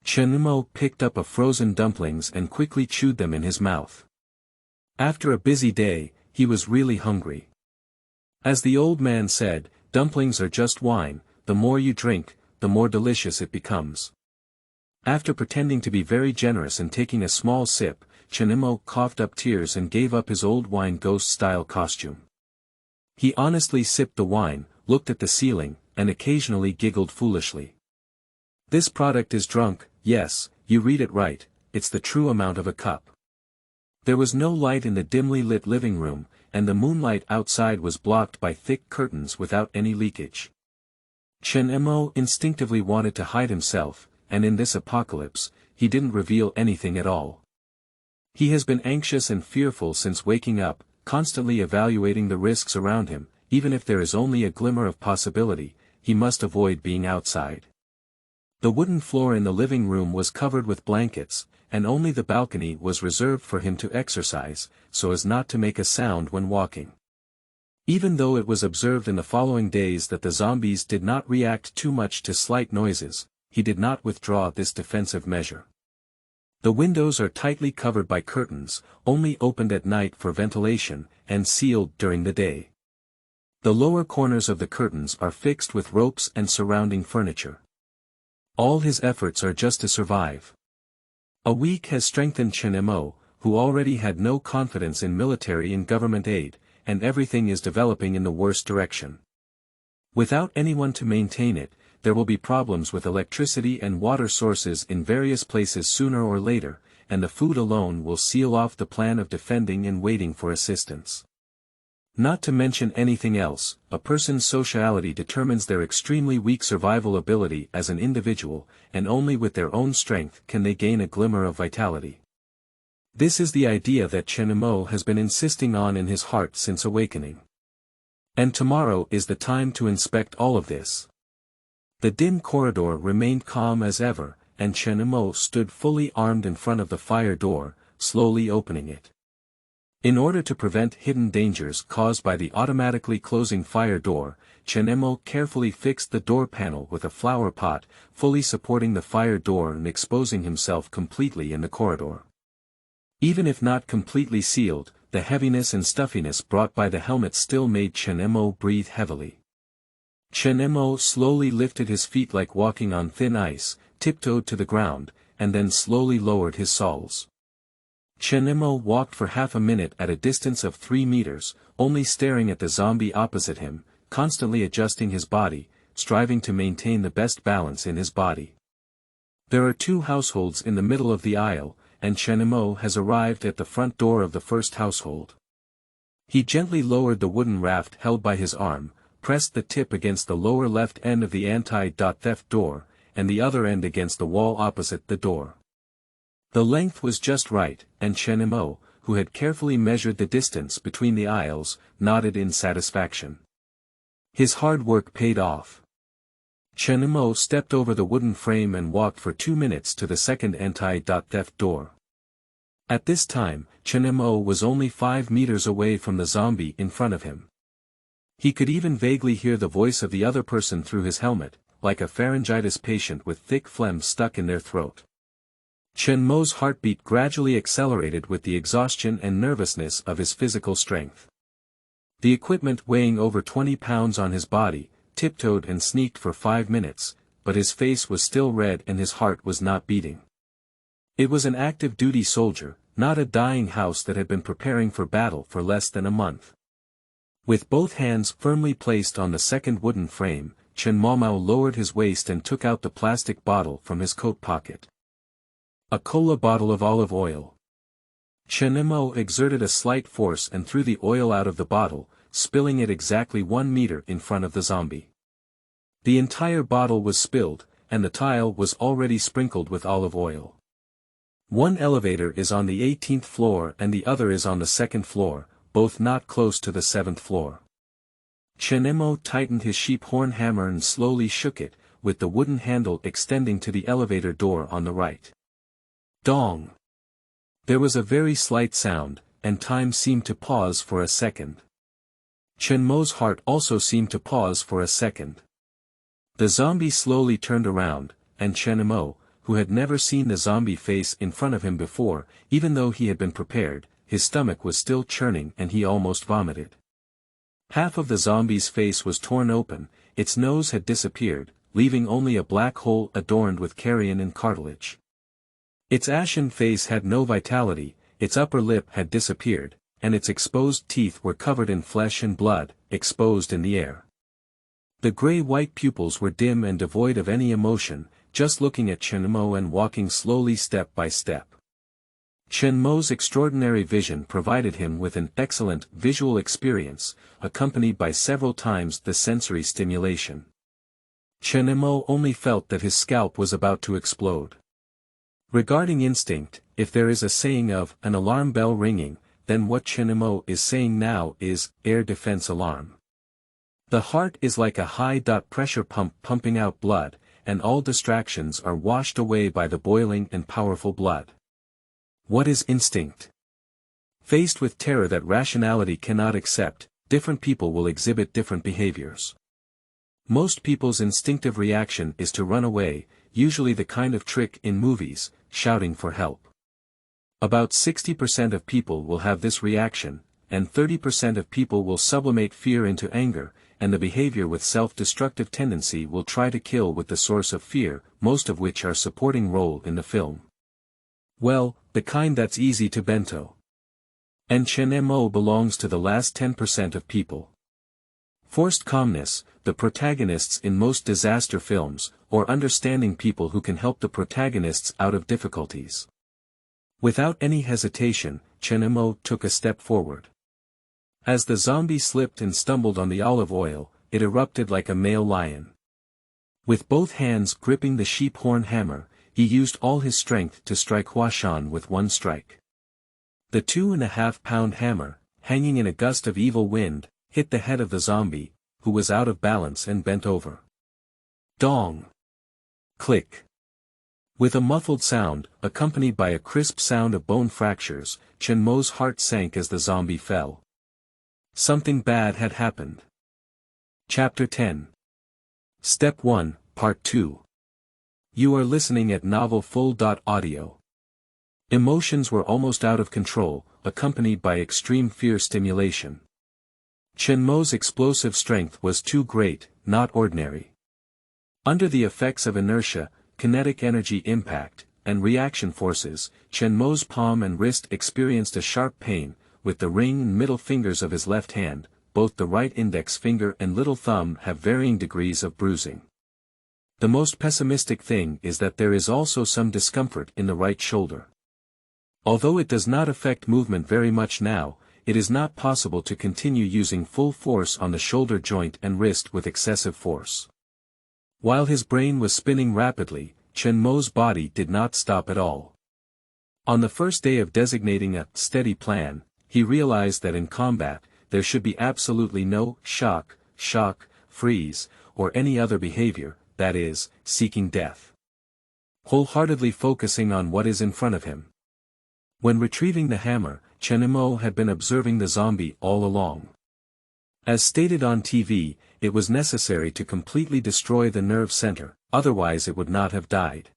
Chen Mo picked up a frozen dumplings and quickly chewed them in his mouth. After a busy day, he was really hungry. As the old man said, dumplings are just wine, the more you drink, the more delicious it becomes. After pretending to be very generous and taking a small sip, Chen Mo coughed up tears and gave up his old wine ghost-style costume. He honestly sipped the wine, looked at the ceiling, and occasionally giggled foolishly. This product is drunk, yes, you read it right, it's the true amount of a cup. There was no light in the dimly lit living room, and the moonlight outside was blocked by thick curtains without any leakage. Chen Mo instinctively wanted to hide himself, and in this apocalypse, he didn't reveal anything at all. He has been anxious and fearful since waking up, constantly evaluating the risks around him. Even if there is only a glimmer of possibility, he must avoid being outside. The wooden floor in the living room was covered with blankets, and only the balcony was reserved for him to exercise, so as not to make a sound when walking. Even though it was observed in the following days that the zombies did not react too much to slight noises, he did not withdraw this defensive measure. The windows are tightly covered by curtains, only opened at night for ventilation, and sealed during the day. The lower corners of the curtains are fixed with ropes and surrounding furniture. All his efforts are just to survive. A week has strengthened Chen Mo, who already had no confidence in military and government aid, and everything is developing in the worst direction. Without anyone to maintain it, there will be problems with electricity and water sources in various places sooner or later, and the food alone will seal off the plan of defending and waiting for assistance. Not to mention anything else, a person's sociality determines their extremely weak survival ability as an individual, and only with their own strength can they gain a glimmer of vitality. This is the idea that Chen Mo has been insisting on in his heart since awakening. And tomorrow is the time to inspect all of this. The dim corridor remained calm as ever, and Chen Mo stood fully armed in front of the fire door, slowly opening it. In order to prevent hidden dangers caused by the automatically closing fire door, Chen Mo carefully fixed the door panel with a flower pot, fully supporting the fire door and exposing himself completely in the corridor. Even if not completely sealed, the heaviness and stuffiness brought by the helmet still made Chen Mo breathe heavily. Chen Mo slowly lifted his feet like walking on thin ice, tiptoed to the ground, and then slowly lowered his soles. Chen Mo walked for half a minute at a distance of 3 meters, only staring at the zombie opposite him, constantly adjusting his body, striving to maintain the best balance in his body. There are 2 households in the middle of the aisle, and Chen Mo has arrived at the front door of the first household. He gently lowered the wooden raft held by his arm, pressed the tip against the lower left end of the anti-theft door, and the other end against the wall opposite the door. The length was just right, and Chen Mo, who had carefully measured the distance between the aisles, nodded in satisfaction. His hard work paid off. Chen Mo stepped over the wooden frame and walked for 2 minutes to the second anti-theft door. At this time, Chen Mo was only 5 meters away from the zombie in front of him. He could even vaguely hear the voice of the other person through his helmet, like a pharyngitis patient with thick phlegm stuck in their throat. Chen Mo's heartbeat gradually accelerated with the exhaustion and nervousness of his physical strength. The equipment weighing over 20 pounds on his body, tiptoed and sneaked for 5 minutes, but his face was still red and his heart was not beating. It was an active duty soldier, not a dying house that had been preparing for battle for less than a month. With both hands firmly placed on the second wooden frame, Chen Mo lowered his waist and took out the plastic bottle from his coat pocket. A cola bottle of olive oil. Chen Mo exerted a slight force and threw the oil out of the bottle, spilling it exactly 1 meter in front of the zombie. The entire bottle was spilled, and the tile was already sprinkled with olive oil. One elevator is on the 18th floor and the other is on the 2nd floor, both not close to the 7th floor. Chen Mo tightened his sheep horn hammer and slowly shook it, with the wooden handle extending to the elevator door on the right. Dong! There was a very slight sound, and time seemed to pause for a second. Chen Mo's heart also seemed to pause for a second. The zombie slowly turned around, and Chen Mo, who had never seen the zombie face in front of him before, even though he had been prepared, his stomach was still churning and he almost vomited. Half of the zombie's face was torn open, its nose had disappeared, leaving only a black hole adorned with carrion and cartilage. Its ashen face had no vitality, its upper lip had disappeared, and its exposed teeth were covered in flesh and blood, exposed in the air. The gray-white pupils were dim and devoid of any emotion, just looking at Chen Mo and walking slowly step by step. Chen Mo's extraordinary vision provided him with an excellent visual experience, accompanied by several times the sensory stimulation. Chen Mo only felt that his scalp was about to explode. Regarding instinct, if there is a saying of an alarm bell ringing, then what Chen Mo is saying now is air defense alarm. The heart is like a high-pressure pump pumping out blood, and all distractions are washed away by the boiling and powerful blood. What is instinct? Faced with terror that rationality cannot accept, different people will exhibit different behaviors. Most people's instinctive reaction is to run away, usually the kind of trick in movies, shouting for help. About 60% of people will have this reaction, and 30% of people will sublimate fear into anger, and the behavior with self-destructive tendency will try to kill with the source of fear, most of which are supporting role in the film. Well, the kind that's easy to bento. And Chen Mo belongs to the last 10% of people. Forced calmness, the protagonists in most disaster films, or understanding people who can help the protagonists out of difficulties. Without any hesitation, Chen Mo took a step forward. As the zombie slipped and stumbled on the olive oil, it erupted like a male lion. With both hands gripping the sheep horn hammer, he used all his strength to strike Huashan with one strike. The 2.5-pound hammer, hanging in a gust of evil wind, hit the head of the zombie, who was out of balance and bent over. Dong! Click! With a muffled sound, accompanied by a crisp sound of bone fractures, Chen Mo's heart sank as the zombie fell. Something bad had happened. Chapter 10. Step 1, Part 2. You are listening at novelfull.audio. Emotions were almost out of control, accompanied by extreme fear stimulation. Chen Mo's explosive strength was too great, not ordinary. Under the effects of inertia, kinetic energy impact, and reaction forces, Chen Mo's palm and wrist experienced a sharp pain, with the ring and middle fingers of his left hand. Both the right index finger and little thumb have varying degrees of bruising. The most pessimistic thing is that there is also some discomfort in the right shoulder. Although it does not affect movement very much now, it is not possible to continue using full force on the shoulder joint and wrist with excessive force. While his brain was spinning rapidly, Chen Mo's body did not stop at all. On the first day of designating a steady plan, he realized that in combat, there should be absolutely no shock, freeze, or any other behavior, that is, seeking death. Wholeheartedly focusing on what is in front of him. When retrieving the hammer, Chen Mo had been observing the zombie all along. As stated on TV, it was necessary to completely destroy the nerve center, otherwise it would not have died.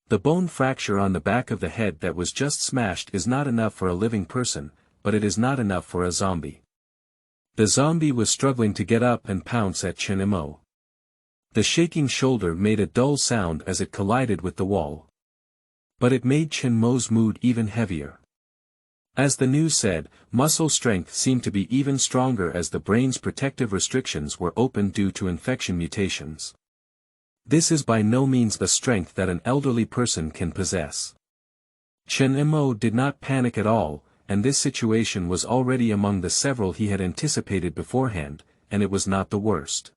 The bone fracture on the back of the head that was just smashed is not enough for a living person, but it is not enough for a zombie. The zombie was struggling to get up and pounce at Chen Mo. The shaking shoulder made a dull sound as it collided with the wall. But it made Chen Mo's mood even heavier. As the news said, muscle strength seemed to be even stronger as the brain's protective restrictions were opened due to infection mutations. This is by no means the strength that an elderly person can possess. Chen Mo did not panic at all, and this situation was already among the several he had anticipated beforehand, and it was not the worst.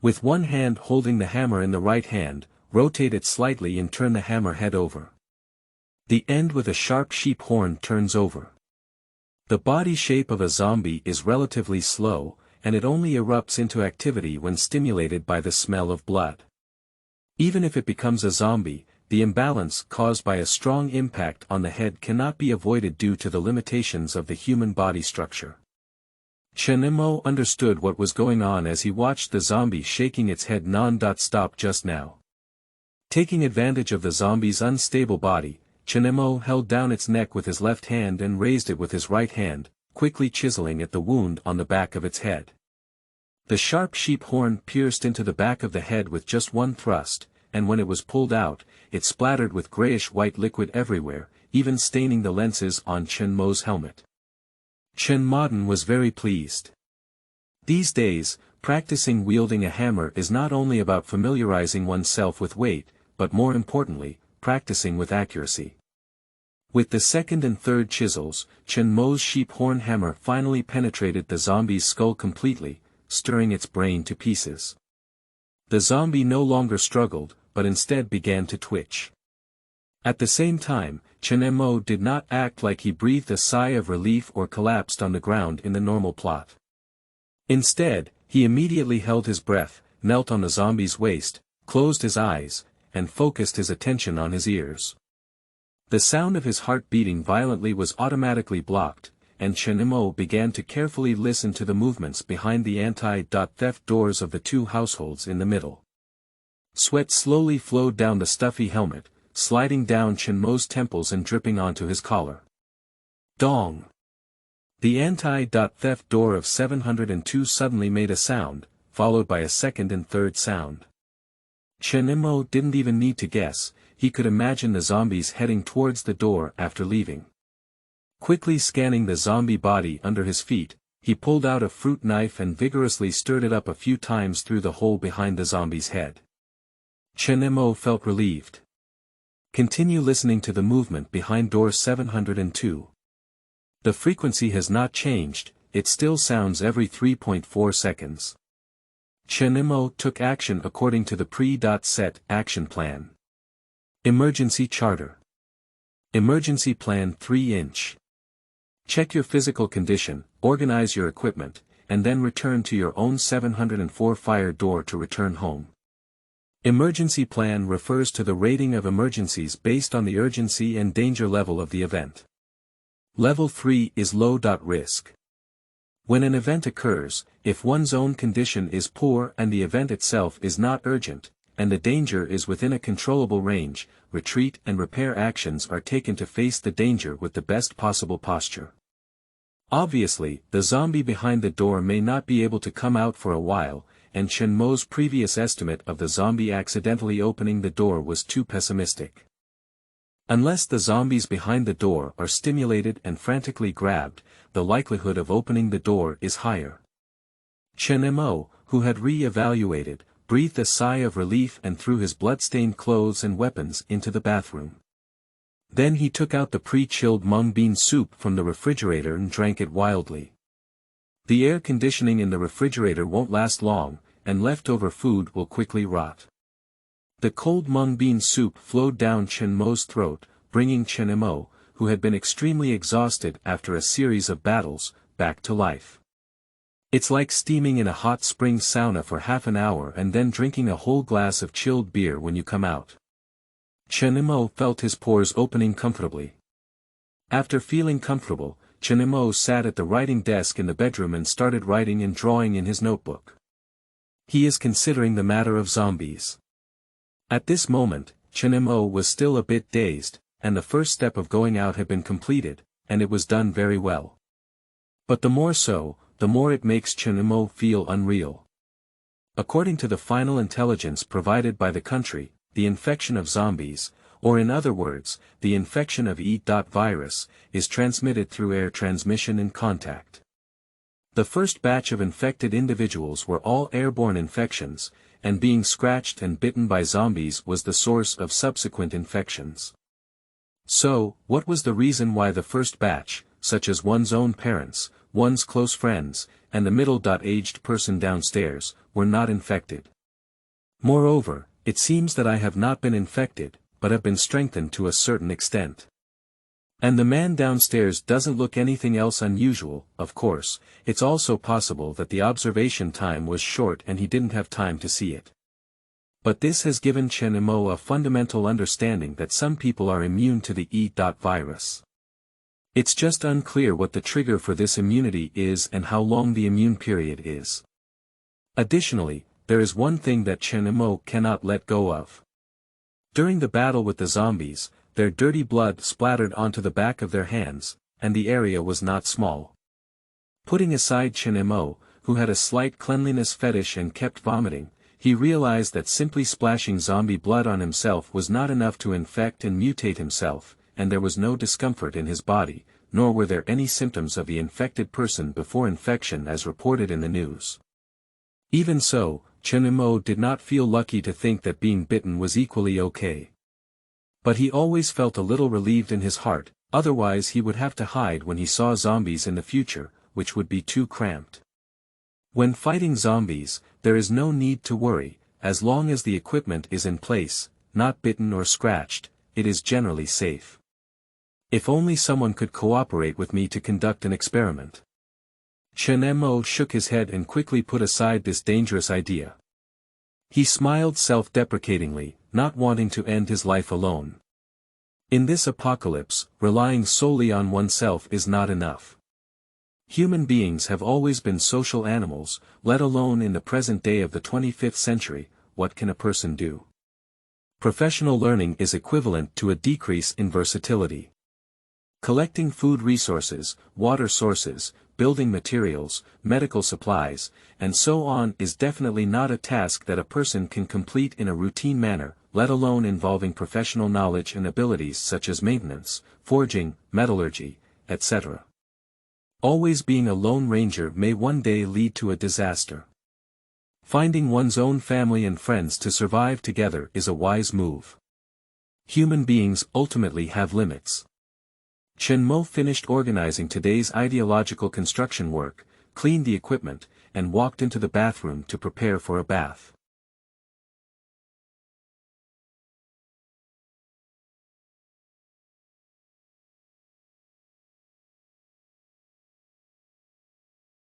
With one hand holding the hammer in the right hand, rotate it slightly and turn the hammer head over. The end with a sharp sheep horn turns over. The body shape of a zombie is relatively slow, and it only erupts into activity when stimulated by the smell of blood. Even if it becomes a zombie, the imbalance caused by a strong impact on the head cannot be avoided due to the limitations of the human body structure. Chen Mo understood what was going on as he watched the zombie shaking its head non-stop just now. Taking advantage of the zombie's unstable body, Chen Mo held down its neck with his left hand and raised it with his right hand, quickly chiseling at the wound on the back of its head. The sharp sheep horn pierced into the back of the head with just one thrust, and when it was pulled out, it splattered with grayish-white liquid everywhere, even staining the lenses on Chen Mo's helmet. Chen Modern was very pleased. These days, practicing wielding a hammer is not only about familiarizing oneself with weight, but more importantly, practicing with accuracy. With the second and third chisels, Chen Mo's sheep horn hammer finally penetrated the zombie's skull completely, stirring its brain to pieces. The zombie no longer struggled, but instead began to twitch. At the same time, Chen Mo did not act like he breathed a sigh of relief or collapsed on the ground in the normal plot. Instead, he immediately held his breath, knelt on the zombie's waist, closed his eyes, and focused his attention on his ears. The sound of his heart beating violently was automatically blocked, and Chen Mo began to carefully listen to the movements behind the anti-theft doors of the two households in the middle. Sweat slowly flowed down the stuffy helmet, sliding down Chen Mo's temples and dripping onto his collar. Dong! The anti-theft door of 702 suddenly made a sound, followed by a second and third sound. Chen Mo didn't even need to guess, he could imagine the zombies heading towards the door after leaving. Quickly scanning the zombie body under his feet, he pulled out a fruit knife and vigorously stirred it up a few times through the hole behind the zombie's head. Chen Mo felt relieved. Continue listening to the movement behind door 702. The frequency has not changed, it still sounds every 3.4 seconds. Chen Mo took action according to the pre-set action plan. Emergency Charter. Emergency Plan 3-inch. Check your physical condition, organize your equipment, and then return to your own 704 fire door to return home. Emergency Plan refers to the rating of emergencies based on the urgency and danger level of the event. Level 3 is low. Risk. When an event occurs, if one's own condition is poor and the event itself is not urgent, and the danger is within a controllable range, retreat and repair actions are taken to face the danger with the best possible posture. Obviously, the zombie behind the door may not be able to come out for a while, and Chen Mo's previous estimate of the zombie accidentally opening the door was too pessimistic. Unless the zombies behind the door are stimulated and frantically grabbed, the likelihood of opening the door is higher. Chen Mo, who had re-evaluated, breathed a sigh of relief and threw his blood-stained clothes and weapons into the bathroom. Then he took out the pre-chilled mung bean soup from the refrigerator and drank it wildly. The air conditioning in the refrigerator won't last long, and leftover food will quickly rot. The cold mung bean soup flowed down Chen Mo's throat, bringing Chen Mo, who had been extremely exhausted after a series of battles, back to life. It's like steaming in a hot spring sauna for half an hour and then drinking a whole glass of chilled beer when you come out. Chen Mo felt his pores opening comfortably. After feeling comfortable, Chen Mo sat at the writing desk in the bedroom and started writing and drawing in his notebook. He is considering the matter of zombies. At this moment, Chen Mo was still a bit dazed, and the first step of going out had been completed, and it was done very well. But the more so, the more it makes Chen Mo feel unreal. According to the final intelligence provided by the country, the infection of zombies, or in other words, the infection of E.virus, is transmitted through air transmission and contact. The first batch of infected individuals were all airborne infections, and being scratched and bitten by zombies was the source of subsequent infections. So, what was the reason why the first batch, such as one's own parents, one's close friends, and the middle-aged person downstairs, were not infected? Moreover, it seems that I have not been infected, but have been strengthened to a certain extent. And the man downstairs doesn't look anything else unusual. Of course, it's also possible that the observation time was short and he didn't have time to see it. But this has given Chen Mo a fundamental understanding that some people are immune to the E.virus. It's just unclear what the trigger for this immunity is and how long the immune period is. Additionally, there is one thing that Chen Mo cannot let go of. During the battle with the zombies, their dirty blood splattered onto the back of their hands, and the area was not small. Putting aside Chen Mo, who had a slight cleanliness fetish and kept vomiting, he realized that simply splashing zombie blood on himself was not enough to infect and mutate himself, and there was no discomfort in his body, nor were there any symptoms of the infected person before infection as reported in the news. Even so, Chen Mo did not feel lucky to think that being bitten was equally okay. But he always felt a little relieved in his heart, otherwise he would have to hide when he saw zombies in the future, which would be too cramped. When fighting zombies, there is no need to worry, as long as the equipment is in place, not bitten or scratched, it is generally safe. If only someone could cooperate with me to conduct an experiment. Chen Mo shook his head and quickly put aside this dangerous idea. He smiled self-deprecatingly, not wanting to end his life alone. In this apocalypse, relying solely on oneself is not enough. Human beings have always been social animals, let alone in the present day of the 25th century. What can a person do? Professional learning is equivalent to a decrease in versatility. Collecting food resources, water sources, building materials, medical supplies, and so on is definitely not a task that a person can complete in a routine manner, let alone involving professional knowledge and abilities such as maintenance, forging, metallurgy, etc. Always being a lone ranger may one day lead to a disaster. Finding one's own family and friends to survive together is a wise move. Human beings ultimately have limits. Chen Mo finished organizing today's ideological construction work, cleaned the equipment, and walked into the bathroom to prepare for a bath.